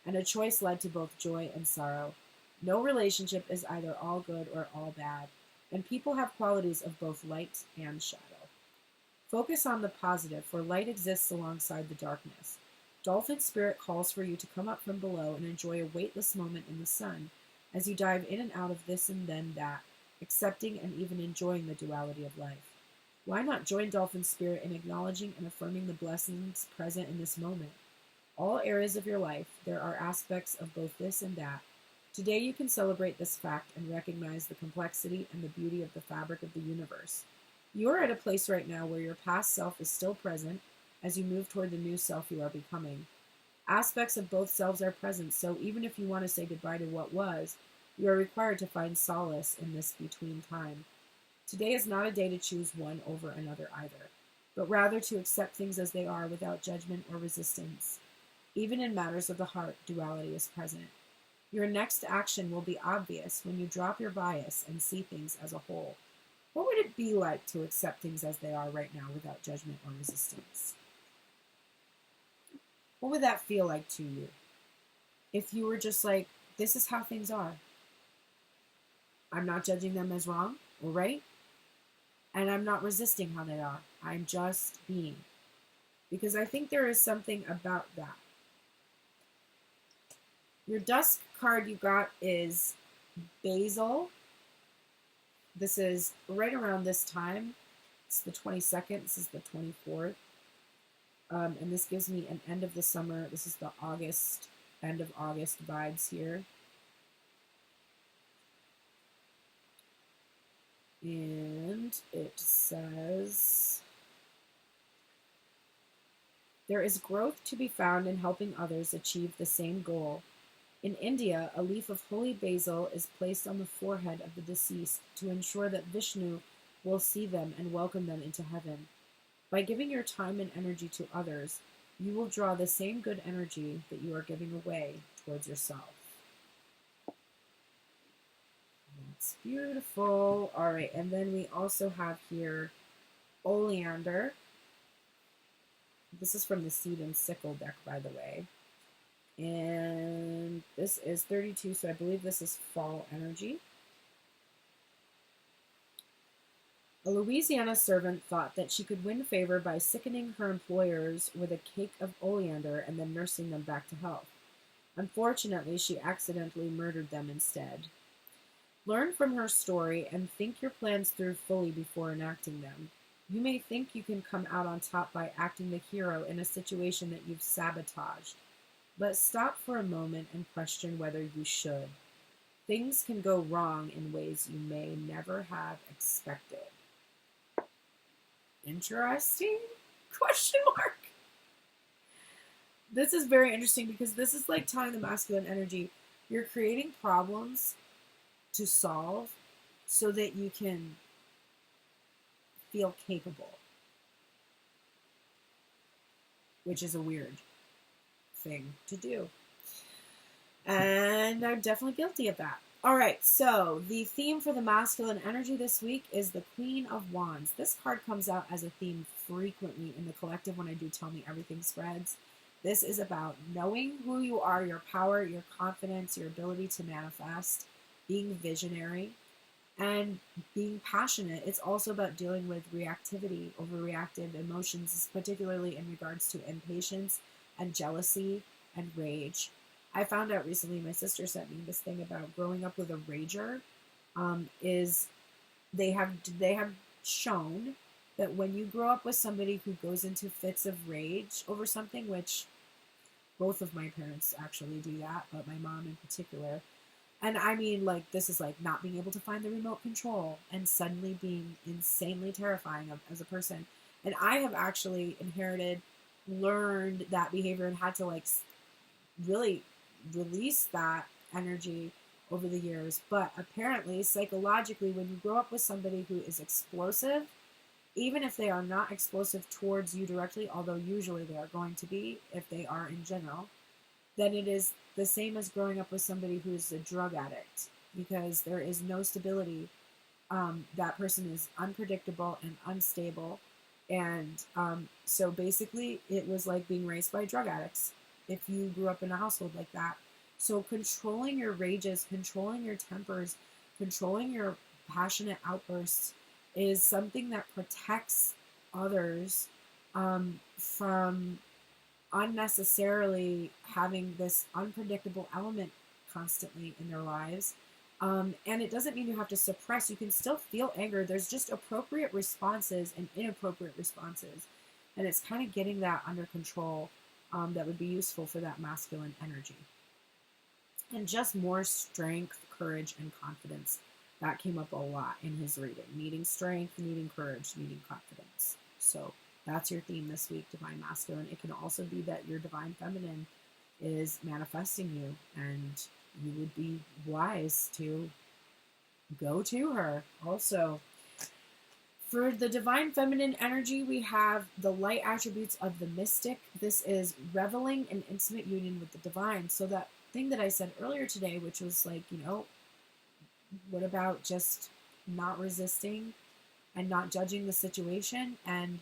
and a choice led to both joy and sorrow. No relationship is either all good or all bad, and people have qualities of both light and shadow. Focus on the positive, for light exists alongside the darkness. Dolphin spirit calls for you to come up from below and enjoy a weightless moment in the sun as you dive in and out of this and then that, accepting and even enjoying the duality of life. Why not join dolphin spirit in acknowledging and affirming the blessings present in this moment? All areas of your life, there are aspects of both this and that. Today you can celebrate this fact and recognize the complexity and the beauty of the fabric of the universe. You are at a place right now where your past self is still present as you move toward the new self you are becoming. Aspects of both selves are present, so even if you want to say goodbye to what was, you are required to find solace in this between time. Today is not a day to choose one over another either, but rather to accept things as they are without judgment or resistance. Even in matters of the heart, duality is present. Your next action will be obvious when you drop your bias and see things as a whole. What would it be like to accept things as they are right now without judgment or resistance? What would that feel like to you? If you were just like, this is how things are. I'm not judging them as wrong or right, and I'm not resisting how they are. I'm just being. Because I think there is something about that. Your dusk card you got is Basil. This is right around this time. It's the 22nd. This is the 24th. And this gives me an end of the summer. This is the end of August vibes here. And it says, there is growth to be found in helping others achieve the same goal. In India, a leaf of holy basil is placed on the forehead of the deceased to ensure that Vishnu will see them and welcome them into heaven. By giving your time and energy to others, you will draw the same good energy that you are giving away towards yourself. That's beautiful. All right, and then we also have here Oleander. This is from the Seed and Sickle deck, by the way. And this is 32, so I believe this is fall energy. A Louisiana servant thought that she could win favor by sickening her employers with a cake of oleander and then nursing them back to health. Unfortunately, she accidentally murdered them instead. Learn from her story and think your plans through fully before enacting them. You may think you can come out on top by acting the hero in a situation that you've sabotaged. But stop for a moment and question whether you should. Things can go wrong in ways you may never have expected. Interesting? Question mark. This is very interesting because this is like telling the masculine energy, you're creating problems to solve so that you can feel capable, which is a weird thing to do. And I'm definitely guilty of that. All right, so the theme for the masculine energy this week is the Queen of Wands. This card comes out as a theme frequently in the collective when I do Tell Me Everything spreads. This is about knowing who you are, your power, your confidence, your ability to manifest, being visionary, and being passionate. It's also about dealing with reactivity, overreactive emotions, particularly in regards to impatience and jealousy and rage. I found out recently, my sister sent me this thing about growing up with a rager. Is they have shown that when you grow up with somebody who goes into fits of rage over something, which both of my parents actually do that, but my mom in particular. And I mean, like, this is like not being able to find the remote control and suddenly being insanely terrifying as a person. And I have actually learned that behavior and had to like really release that energy over the years. But apparently, psychologically, when you grow up with somebody who is explosive, even if they are not explosive towards you directly, although usually they are going to be if they are in general, then it is the same as growing up with somebody who is a drug addict, because there is no stability. That person is unpredictable and unstable. And so basically, it was like being raised by drug addicts if you grew up in a household like that. So controlling your rages, controlling your tempers, controlling your passionate outbursts is something that protects others from unnecessarily having this unpredictable element constantly in their lives. And it doesn't mean you have to suppress. You can still feel anger. There's just appropriate responses and inappropriate responses. And it's kind of getting that under control that would be useful for that masculine energy. And just more strength, courage, and confidence. That came up a lot in his reading. Needing strength, needing courage, needing confidence. So that's your theme this week, Divine Masculine. It can also be that your Divine Feminine is manifesting you, and you would be wise to go to her. Also, for the Divine Feminine energy, we have the light attributes of the mystic. This is reveling in intimate union with the divine. So that thing that I said earlier today, which was like, what about just not resisting and not judging the situation and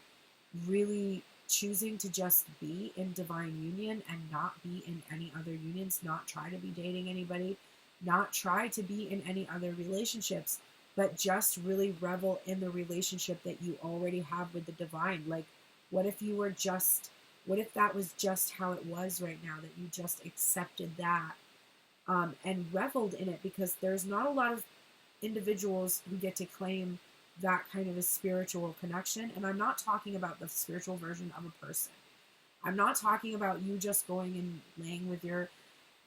really choosing to just be in divine union and not be in any other unions, not try to be dating anybody, not try to be in any other relationships, but just really revel in the relationship that you already have with the divine. Like, what if that was just how it was right now, that you just accepted that and reveled in it? Because there's not a lot of individuals who get to claim that kind of a spiritual connection. And I'm not talking about the spiritual version of a person. I'm not talking about you just going and laying with your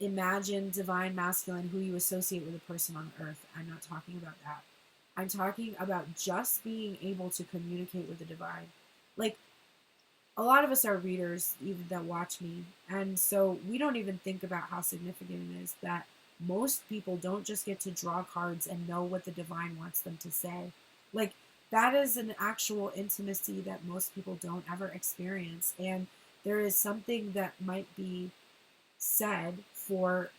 imagined divine masculine who you associate with a person on earth. I'm not talking about that. I'm talking about just being able to communicate with the divine. Like, a lot of us are readers, even that watch me. And so we don't even think about how significant it is that most people don't just get to draw cards and know what the divine wants them to say. Like, that is an actual intimacy that most people don't ever experience. And there is something that might be said for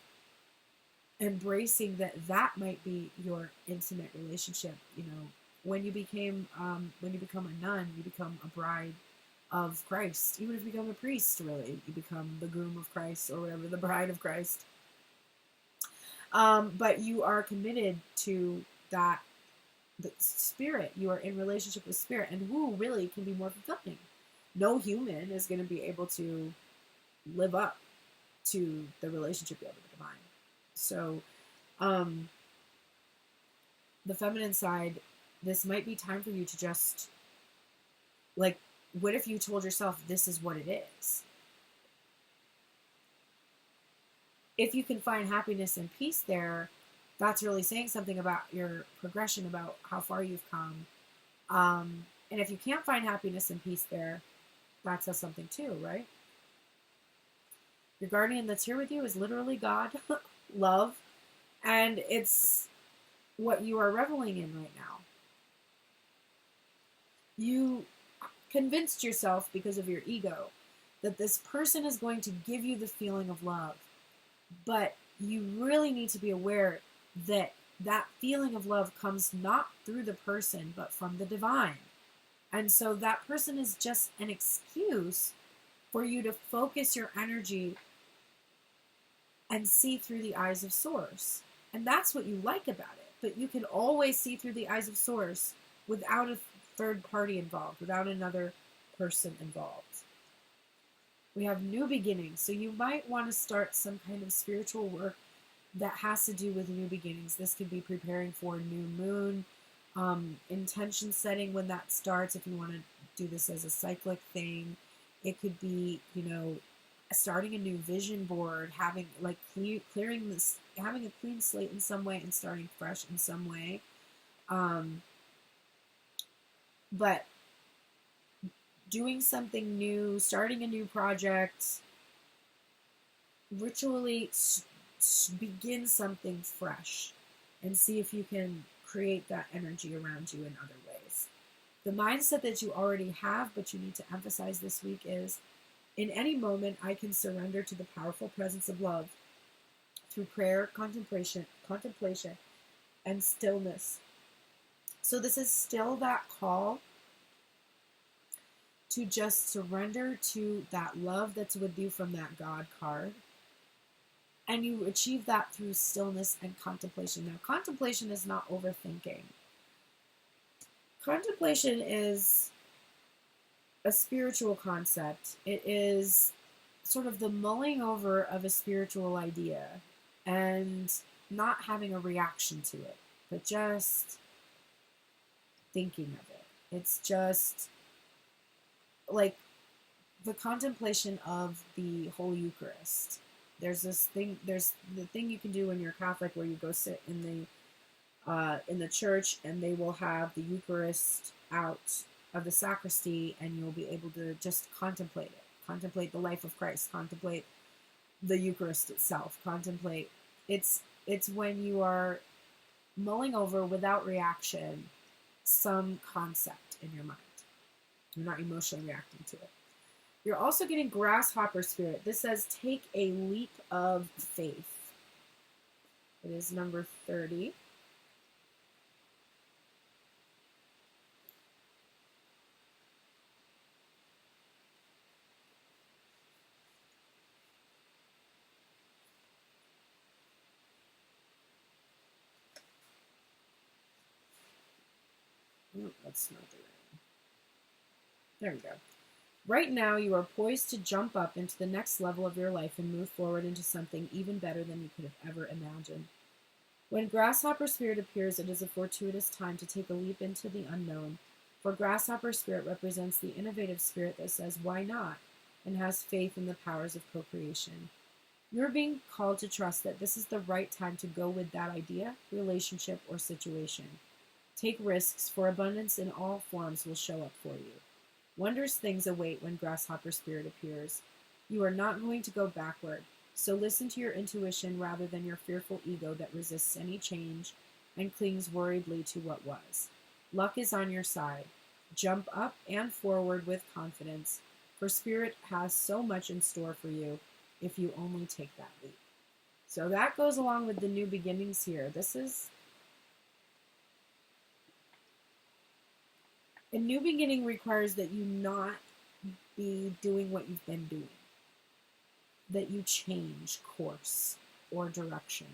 embracing that might be your intimate relationship. You know, when you become a nun, you become a bride of Christ. Even if you become a priest, really, you become the groom of Christ or whatever, the bride of Christ. But you are committed to that, the spirit. You are in relationship with spirit, and who really can be more fulfilling? No human is going to be able to live up to the relationship you have with the divine. So, the feminine side, this might be time for you to just, like, what if you told yourself this is what it is? If you can find happiness and peace there, that's really saying something about your progression, about how far you've come. And if you can't find happiness and peace there, that says something too, right? Your guardian that's here with you is literally God, love, and it's what you are reveling in right now. You convinced yourself, because of your ego, that this person is going to give you the feeling of love. But you really need to be aware that that feeling of love comes not through the person, but from the divine. And so that person is just an excuse for you to focus your energy and see through the eyes of Source. And that's what you like about it. But you can always see through the eyes of Source without a third party involved, without another person involved. We have new beginnings. So you might want to start some kind of spiritual work that has to do with new beginnings. This could be preparing for new moon, intention setting when that starts, if you want to do this as a cyclic thing. It could be, you know, starting a new vision board, having like clearing this, having a clean slate in some way and starting fresh in some way. But doing something new, starting a new project, ritually begin something fresh and see if you can create that energy around you in other ways. The mindset that you already have, but you need to emphasize this week, is in any moment I can surrender to the powerful presence of love through prayer, contemplation, and stillness. So this is still that call to just surrender to that love that's with you from that God card. And you achieve that through stillness and contemplation. Now, contemplation is not overthinking. Contemplation is a spiritual concept. It is sort of the mulling over of a spiritual idea and not having a reaction to it, but just thinking of it. It's just like the contemplation of the Holy Eucharist. There's this thing. There's the thing you can do when you're Catholic, where you go sit in the church, and they will have the Eucharist out of the sacristy, and you'll be able to just contemplate it. Contemplate the life of Christ. Contemplate the Eucharist itself. Contemplate. It's when you are mulling over without reaction some concept in your mind. You're not emotionally reacting to it. You're also getting grasshopper spirit. This says, take a leap of faith. It is number 30. That's not the right one. There we go. Right now, you are poised to jump up into the next level of your life and move forward into something even better than you could have ever imagined. When grasshopper spirit appears, it is a fortuitous time to take a leap into the unknown, for grasshopper spirit represents the innovative spirit that says, why not, and has faith in the powers of co-creation. You're being called to trust that this is the right time to go with that idea, relationship, or situation. Take risks, for abundance in all forms will show up for you. Wondrous things await when grasshopper spirit appears. You are not going to go backward, so listen to your intuition rather than your fearful ego that resists any change and clings worriedly to what was. Luck is on your side. Jump up and forward with confidence. For Spirit has so much in store for you if you only take that leap. So that goes along with the new beginnings here. A new beginning requires that you not be doing what you've been doing, that you change course or direction.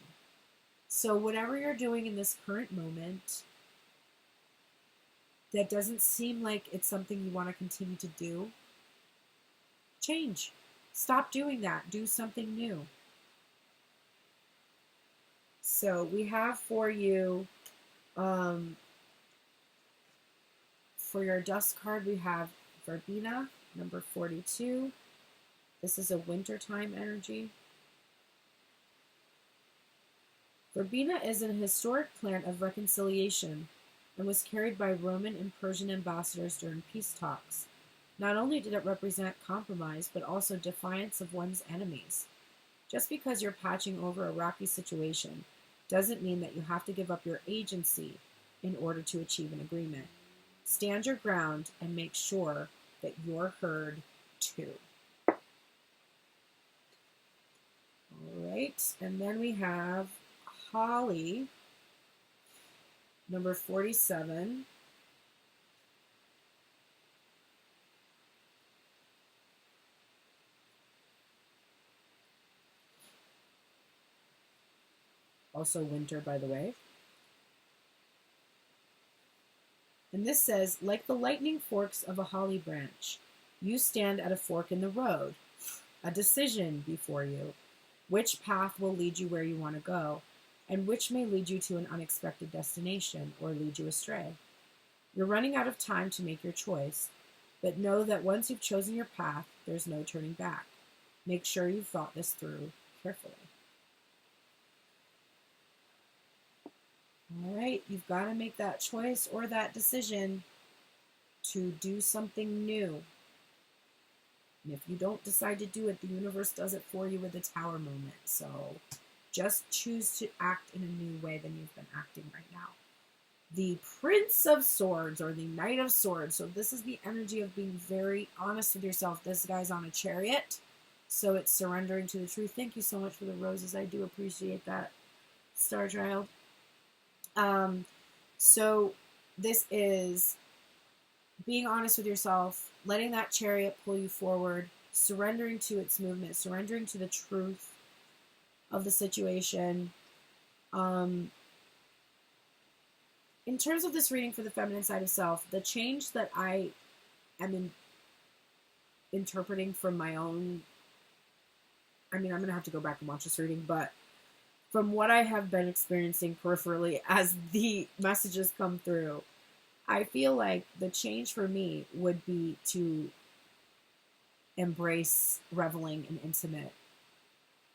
So whatever you're doing in this current moment that doesn't seem like it's something you want to continue to do, change. Stop doing that. Do something new. So we have for you, for your dust card, we have Verbena, number 42. This is a wintertime energy. Verbena is an historic plant of reconciliation and was carried by Roman and Persian ambassadors during peace talks. Not only did it represent compromise, but also defiance of one's enemies. Just because you're patching over a rocky situation doesn't mean that you have to give up your agency in order to achieve an agreement. Stand your ground and make sure that you're heard too. All right, and then we have Holly, number 47. Also winter, by the way. And this says, like the lightning forks of a holly branch, you stand at a fork in the road, a decision before you. Which path will lead you where you want to go, and which may lead you to an unexpected destination or lead you astray. You're running out of time to make your choice, but know that once you've chosen your path, there's no turning back. Make sure you've thought this through carefully. All right, you've got to make that choice or that decision to do something new. And if you don't decide to do it, the universe does it for you with the Tower moment. So just choose to act in a new way than you've been acting right now. The Prince of Swords, or the Knight of Swords. So this is the energy of being very honest with yourself. This guy's on a chariot, so it's surrendering to the truth. Thank you so much for the roses. I do appreciate that, Star Child. So this is being honest with yourself, letting that chariot pull you forward, surrendering to its movement, surrendering to the truth of the situation. In terms of this reading for the feminine side of self, the change that I am interpreting from my own, I'm going to have to go back and watch this reading, but from what I have been experiencing peripherally as the messages come through, I feel like the change for me would be to embrace reveling in intimate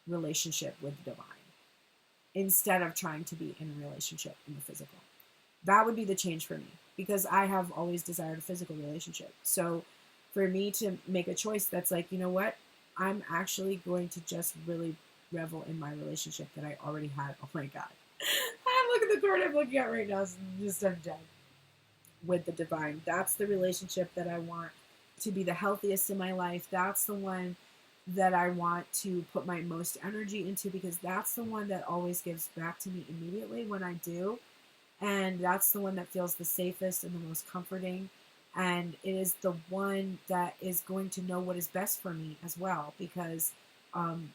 relationship with the divine instead of trying to be in a relationship in the physical. That would be the change for me, because I have always desired a physical relationship. So for me to make a choice that's like, you know what, I'm actually going to just really revel in my relationship that I already had. Oh my God. Look at the card I'm looking at right now. I'm dead. With the divine. That's the relationship that I want to be the healthiest in my life. That's the one that I want to put my most energy into, because that's the one that always gives back to me immediately when I do. And that's the one that feels the safest and the most comforting. And it is the one that is going to know what is best for me as well, because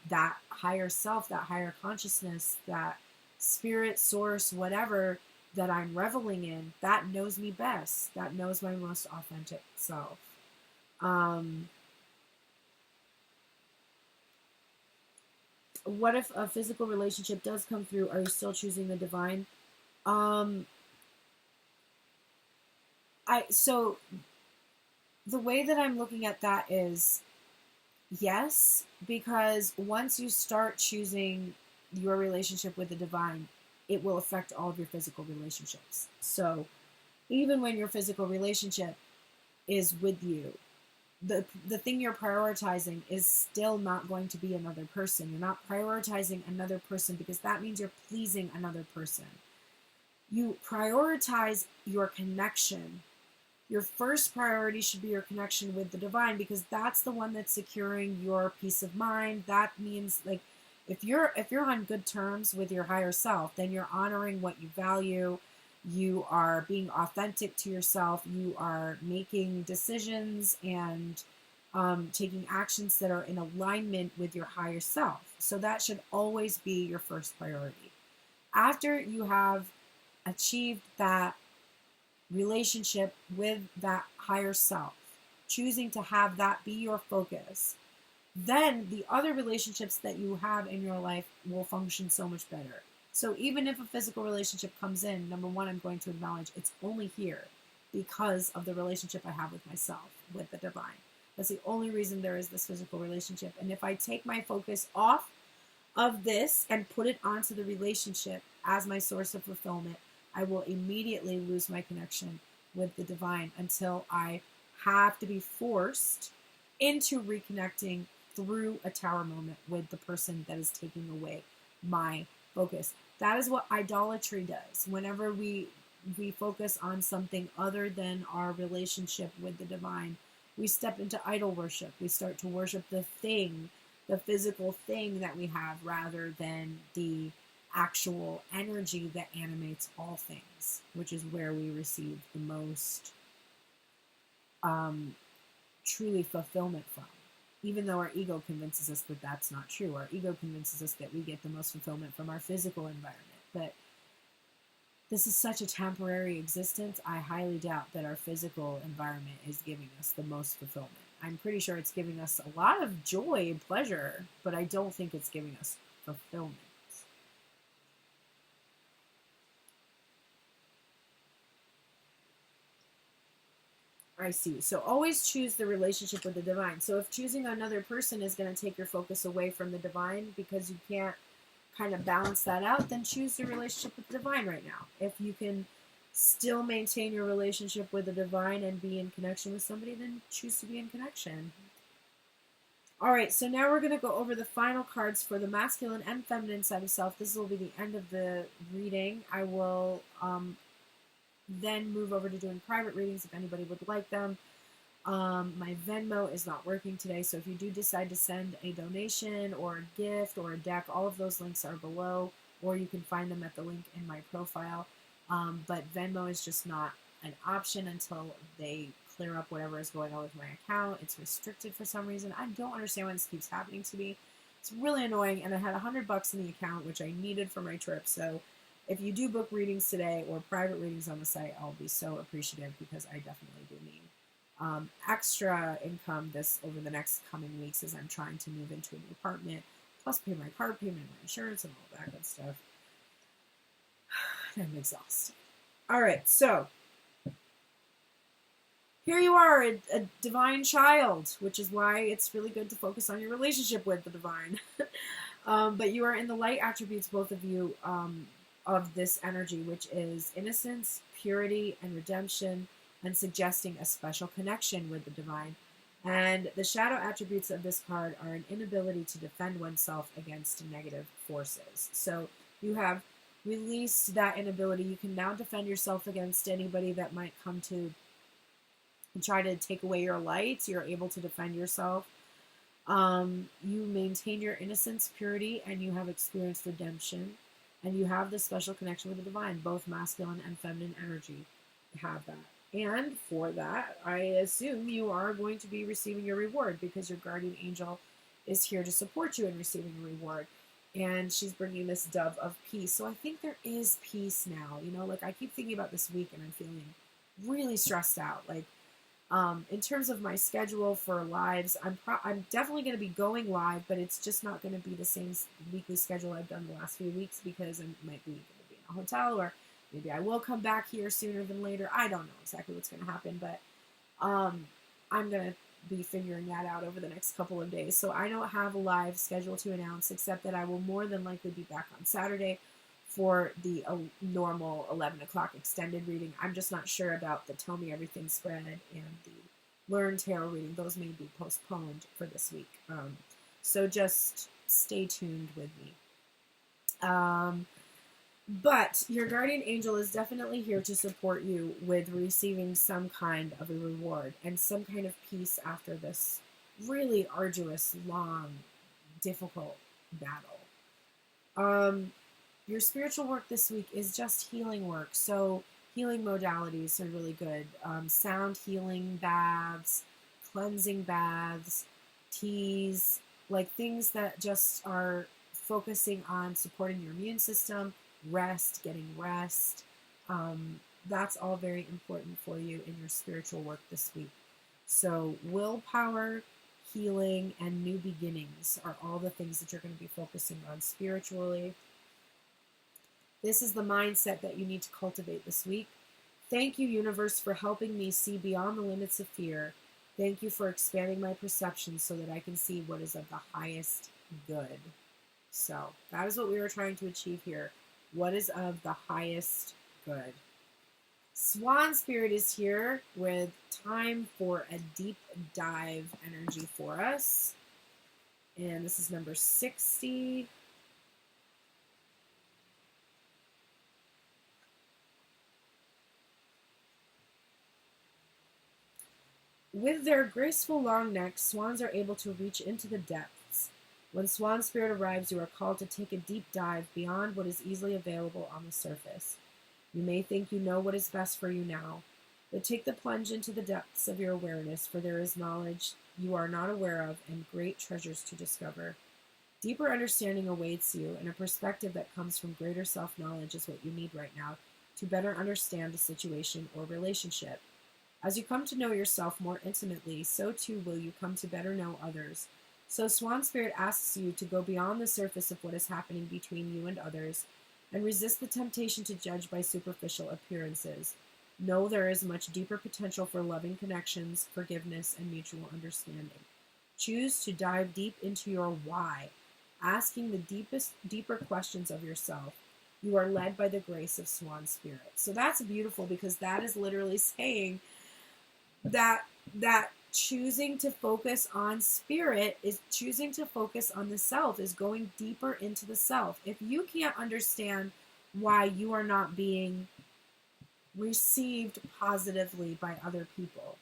that higher self, that higher consciousness, that spirit source, whatever that I'm reveling in, that knows me best. That knows my most authentic self. What if a physical relationship does come through? Are you still choosing the divine? So the way that I'm looking at that is yes, because once you start choosing your relationship with the divine, it will affect all of your physical relationships. So even when your physical relationship is with you, the thing you're prioritizing is still not going to be another person. You're not prioritizing another person because that means you're pleasing another person. You prioritize your connection Your first priority should be your connection with the divine, because that's the one that's securing your peace of mind. That means, like, if you're on good terms with your higher self, then you're honoring what you value. You are being authentic to yourself. You are making decisions and taking actions that are in alignment with your higher self. So that should always be your first priority. After you have achieved that relationship with that higher self, choosing to have that be your focus, then the other relationships that you have in your life will function so much better. So even if a physical relationship comes in, number one, I'm going to acknowledge it's only here because of the relationship I have with myself, with the divine. That's the only reason there is this physical relationship. And if I take my focus off of this and put it onto the relationship as my source of fulfillment, I will immediately lose my connection with the divine until I have to be forced into reconnecting through a tower moment with the person that is taking away my focus. That is what idolatry does. Whenever we focus on something other than our relationship with the divine, we step into idol worship. We start to worship the thing, the physical thing that we have, rather than the actual energy that animates all things, which is where we receive the most truly fulfillment from. Even though our ego convinces us that that's not true. Our ego convinces us that we get the most fulfillment from our physical environment. But this is such a temporary existence. I highly doubt that our physical environment is giving us the most fulfillment. I'm pretty sure it's giving us a lot of joy and pleasure, but I don't think it's giving us fulfillment. I see. So always choose the relationship with the divine. So if choosing another person is going to take your focus away from the divine because you can't kind of balance that out, then choose your relationship with the divine right now. If you can still maintain your relationship with the divine and be in connection with somebody, then choose to be in connection. All right, so now we're going to go over the final cards for the masculine and feminine side of self. This will be the end of the reading. I will then move over to doing private readings if anybody would like them. My Venmo is not working today, so if you do decide to send a donation or a gift or a deck, all of those links are below, or you can find them at the link in my profile. But Venmo is just not an option until they clear up whatever is going on with my account. It's restricted for some reason. I don't understand why this keeps happening to me. It's really annoying, and I had $100 in the account, which I needed for my trip, so if you do book readings today or private readings on the site, I'll be so appreciative because I definitely do need extra income over the next coming weeks as I'm trying to move into a new apartment, plus pay my car payment, my insurance, and all that good stuff. I'm exhausted. All right, so here you are, a divine child, which is why it's really good to focus on your relationship with the divine. But you are in the light attributes, both of you, of this energy, which is innocence, purity, and redemption, and suggesting a special connection with the divine. And the shadow attributes of this card are an inability to defend oneself against negative forces. So you have released that inability. You can now defend yourself against anybody that might come to try to take away your light. You're able to defend yourself. You maintain your innocence, purity, and you have experienced redemption. And you have this special connection with the divine. Both masculine and feminine energy have that. And for that, I assume you are going to be receiving your reward because your guardian angel is here to support you in receiving a reward. And she's bringing this dove of peace. So I think there is peace now. You know, like I keep thinking about this week and I'm feeling really stressed out. Like, in terms of my schedule for lives, I'm definitely going to be going live, but it's just not going to be the same weekly schedule I've done the last few weeks because I might be going to be in a hotel, or maybe I will come back here sooner than later. I don't know exactly what's going to happen, but I'm going to be figuring that out over the next couple of days. So I don't have a live schedule to announce, except that I will more than likely be back on Saturday for the normal 11 o'clock extended reading. I'm just not sure about the Tell Me Everything spread and the Learn Tarot reading. Those may be postponed for this week. So just stay tuned with me. But your guardian angel is definitely here to support you with receiving some kind of a reward and some kind of peace after this really arduous, long, difficult battle. Your spiritual work this week is just healing work. So healing modalities are really good. Sound healing baths, cleansing baths, teas, like things that just are focusing on supporting your immune system, rest, getting rest. That's all very important for you in your spiritual work this week. So willpower, healing, and new beginnings are all the things that you're going to be focusing on spiritually. This is the mindset that you need to cultivate this week. Thank you, universe, for helping me see beyond the limits of fear. Thank you for expanding my perception so that I can see what is of the highest good. So that is what we were trying to achieve here. What is of the highest good? Swan Spirit is here with time for a deep dive energy for us. And this is number 60. With their graceful long necks, swans are able to reach into the depths. When Swan Spirit arrives, you are called to take a deep dive beyond what is easily available on the surface. You may think you know what is best for you now, but take the plunge into the depths of your awareness, for there is knowledge you are not aware of and great treasures to discover. Deeper understanding awaits you, and a perspective that comes from greater self-knowledge is what you need right now to better understand a situation or relationship. As you come to know yourself more intimately, so too will you come to better know others. So Swan Spirit asks you to go beyond the surface of what is happening between you and others, and resist the temptation to judge by superficial appearances. Know there is much deeper potential for loving connections, forgiveness, and mutual understanding. Choose to dive deep into your why, asking the deeper questions of yourself. You are led by the grace of Swan Spirit. So that's beautiful, because that is literally saying that choosing to focus on spirit is choosing to focus on the self, is going deeper into the self. If you can't understand why you are not being received positively by other people,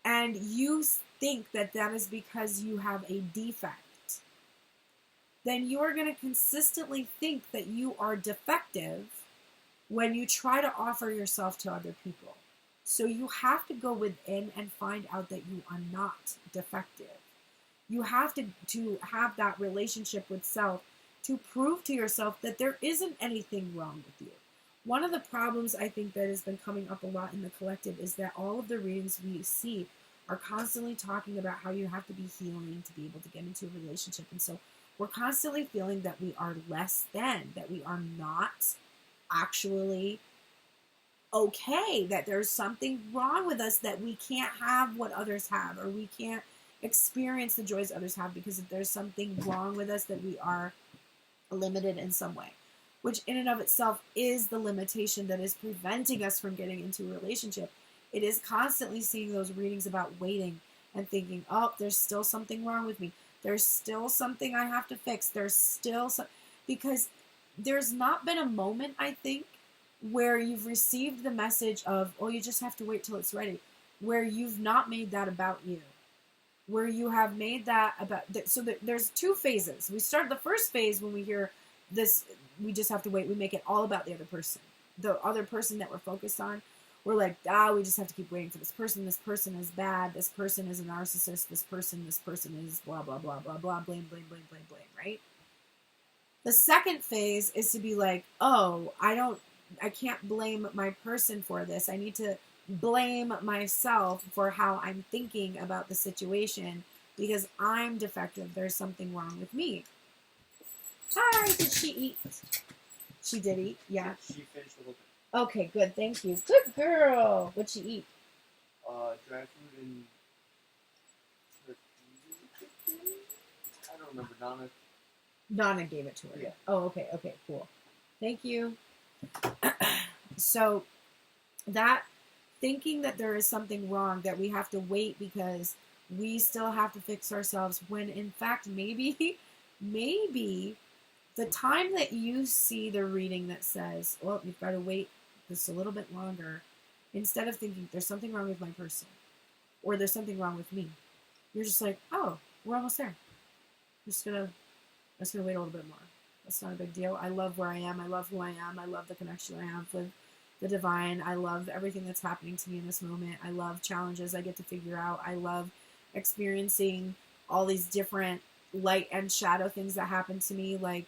and you think that that is because you have a defect, then you are going to consistently think that you are defective when you try to offer yourself to other people. So you have to go within and find out that you are not defective. You have to have that relationship with self to prove to yourself that there isn't anything wrong with you. One of the problems I think that has been coming up a lot in the collective is that all of the readings we see are constantly talking about how you have to be healing to be able to get into a relationship. And so we're constantly feeling that we are less than, that we are not actually okay, that there's something wrong with us, that we can't have what others have, or we can't experience the joys others have because there's something wrong with us, that we are limited in some way, which in and of itself is the limitation that is preventing us from getting into a relationship. It is constantly seeing those readings about waiting and thinking, oh, there's still something wrong with me. There's still something I have to fix. There's still some, because there's not been a moment, I think, where you've received the message of, oh, you just have to wait till it's ready, where you've not made that about you, where you have made that about, so there's two phases. We start the first phase when we hear this, we just have to wait, we make it all about the other person that we're focused on. We're like, we just have to keep waiting for this person is bad, this person is a narcissist, this person is blah, blah, blah, blah, blah, blame, right? The second phase is to be like, oh, I can't blame my person for this. I need to blame myself for how I'm thinking about the situation because I'm defective. There's something wrong with me. Hi, did she eat? She did eat, yeah. She finished a little bit. Okay, good, thank you. Good girl. What'd she eat? Dry fruit and I don't remember. Donna gave it to her. Yeah. Oh, okay, cool. Thank you. So that thinking that there is something wrong, that we have to wait because we still have to fix ourselves, when in fact maybe The time that you see the reading that says, well, you've got to wait just a little bit longer, instead of thinking there's something wrong with my person or there's something wrong with me, you're just like, oh, we're almost there. I'm just gonna wait a little bit more. That's not a big deal. I love where I am. I love who I am. I love the connection I have with the divine. I love everything that's happening to me in this moment. I love challenges I get to figure out. I love experiencing all these different light and shadow things that happen to me. Like,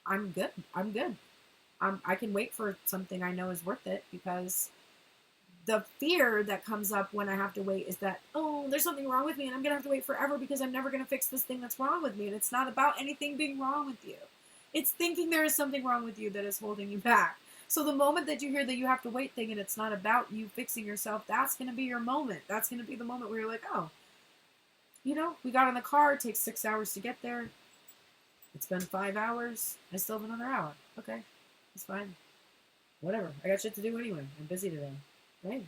I'm good. I'm good. I can wait for something I know is worth it, because the fear that comes up when I have to wait is that, oh, there's something wrong with me and I'm going to have to wait forever because I'm never going to fix this thing that's wrong with me. And it's not about anything being wrong with you. It's thinking there is something wrong with you that is holding you back. So the moment that you hear that you have to wait thing and it's not about you fixing yourself, that's going to be your moment. That's going to be the moment where you're like, oh, you know, we got in the car. It takes 6 hours to get there. It's been 5 hours. I still have another hour. Okay. It's fine. Whatever. I got shit to do anyway. I'm busy today. Hey,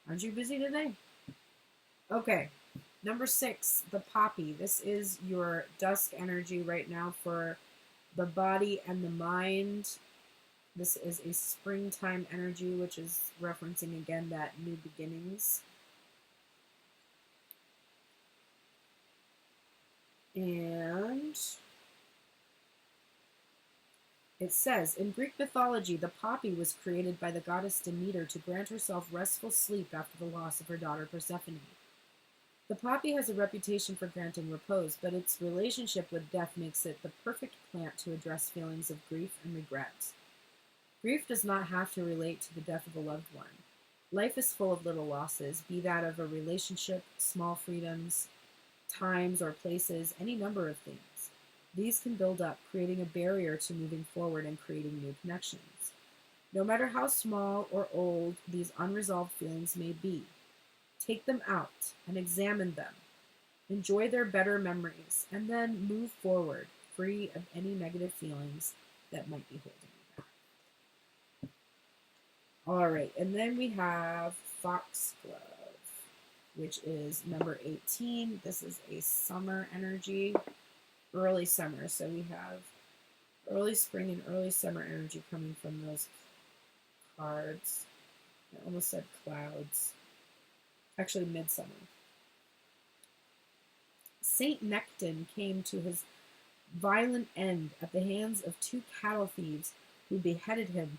aren't you busy today? Okay. Number 6, the poppy. This is your dusk energy right now for the body and the mind. This is a springtime energy, which is referencing again that new beginnings. And it says, in Greek mythology, the poppy was created by the goddess Demeter to grant herself restful sleep after the loss of her daughter Persephone. The poppy has a reputation for granting repose, but its relationship with death makes it the perfect plant to address feelings of grief and regret. Grief does not have to relate to the death of a loved one. Life is full of little losses, be that of a relationship, small freedoms, times or places, any number of things. These can build up, creating a barrier to moving forward and creating new connections. No matter how small or old these unresolved feelings may be, take them out and examine them. Enjoy their better memories, and then move forward, free of any negative feelings that might be holding you back. All right, and then we have Foxglove, which is number 18. This is a summer energy. Early summer. So we have early spring and early summer energy coming from those cards. I almost said clouds. Actually, midsummer. Saint Necton came to his violent end at the hands of 2 cattle thieves who beheaded him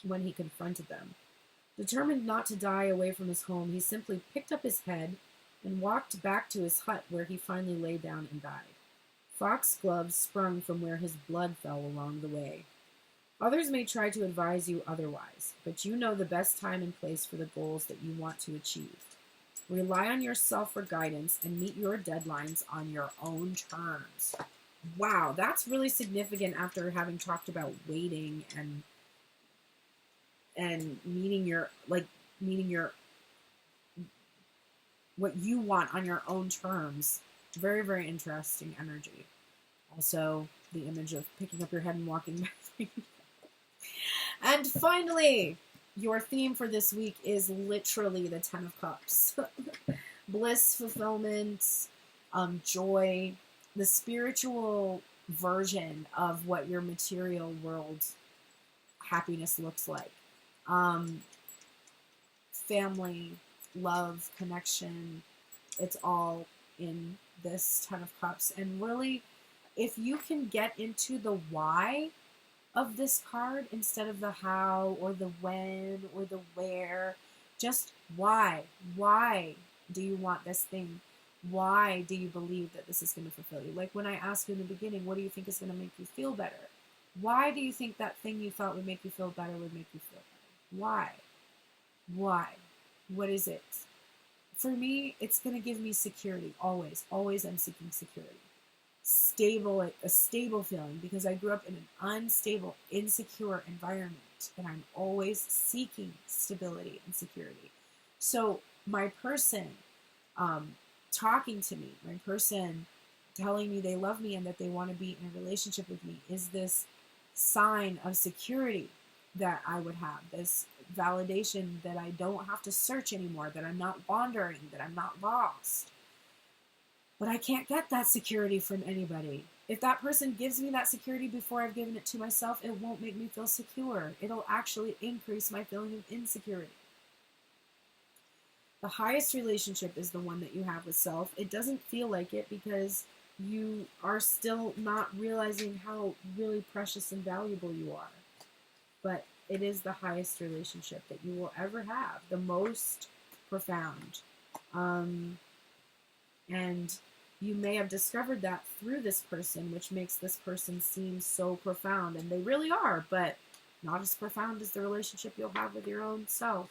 when he confronted them. Determined not to die away from his home, he simply picked up his head and walked back to his hut, where he finally lay down and died. Foxglove sprung from where his blood fell along the way. Others may try to advise you otherwise, but you know the best time and place for the goals that you want to achieve. Rely on yourself for guidance and meet your deadlines on your own terms. Wow, that's really significant after having talked about waiting and meeting your what you want on your own terms. Very, very interesting energy. Also, the image of picking up your head and walking back. And finally, your theme for this week is literally the 10 of Cups. Bliss, fulfillment, joy, the spiritual version of what your material world happiness looks like. Family, love, connection, it's all in this 10 of Cups. And really, if you can get into the why of this card instead of the how or the when or the where, just why do you want this thing? Why do you believe that this is going to fulfill you? Like when I asked you in the beginning, what do you think is going to make you feel better? Why do you think that thing you thought would make you feel better would make you feel better? Why? What is it? For me, it's going to give me security. Always I'm seeking security. A stable feeling, because I grew up in an unstable, insecure environment, and I'm always seeking stability and security. So my person talking to me, my person telling me they love me and that they want to be in a relationship with me is this sign of security that I would have, this validation that I don't have to search anymore, that I'm not wandering, that I'm not lost. But I can't get that security from anybody. If that person gives me that security before I've given it to myself, it won't make me feel secure. It'll actually increase my feeling of insecurity. The highest relationship is the one that you have with self. It doesn't feel like it because you are still not realizing how really precious and valuable you are. But it is the highest relationship that you will ever have, the most profound. And you may have discovered that through this person, which makes this person seem so profound. And they really are, but not as profound as the relationship you'll have with your own self.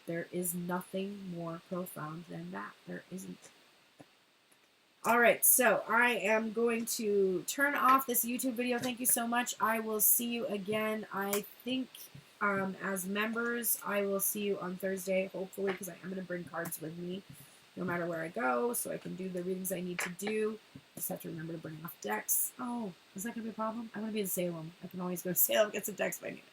There is nothing more profound than that. There isn't. All right, so I am going to turn off this YouTube video. Thank you so much. I will see you again. I think as members, I will see you on Thursday, hopefully, because I am going to bring cards with me no matter where I go, so I can do the readings I need to do. Just have to remember to bring enough decks. Oh, is that going to be a problem? I'm going to be in Salem. I can always go to Salem, get some decks if I need it.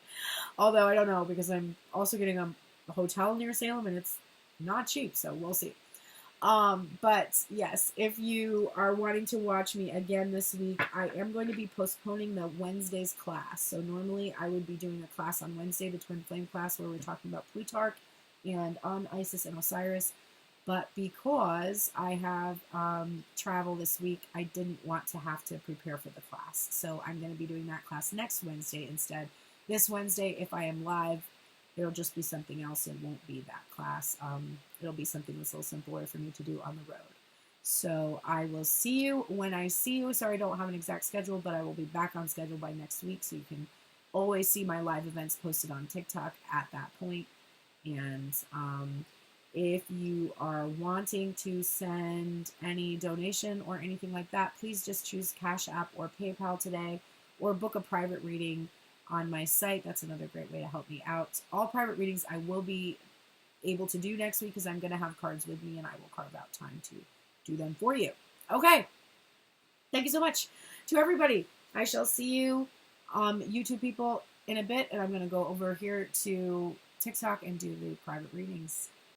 Although, I don't know, because I'm also getting a hotel near Salem, and it's not cheap, so we'll see. But yes, if you are wanting to watch me again this week, I am going to be postponing the Wednesday's class. So normally I would be doing a class on Wednesday, the Twin Flame class, where we're talking about Plutarch and on Isis and Osiris. But because I have travel this week, I didn't want to have to prepare for the class. So I'm going to be doing that class next Wednesday instead. This Wednesday, if I am live, it'll just be something else. It won't be that class. It'll be something that's a little simpler for me to do on the road. So I will see you when I see you. Sorry, I don't have an exact schedule, but I will be back on schedule by next week. So you can always see my live events posted on TikTok at that point. And if you are wanting to send any donation or anything like that, please just choose Cash App or PayPal today, or book a private reading on my site. That's another great way to help me out. All private readings I will be able to do next week because I'm going to have cards with me and I will carve out time to do them for you. Okay. Thank you so much to everybody. I shall see you, YouTube people, in a bit, and I'm going to go over here to TikTok and do the private readings.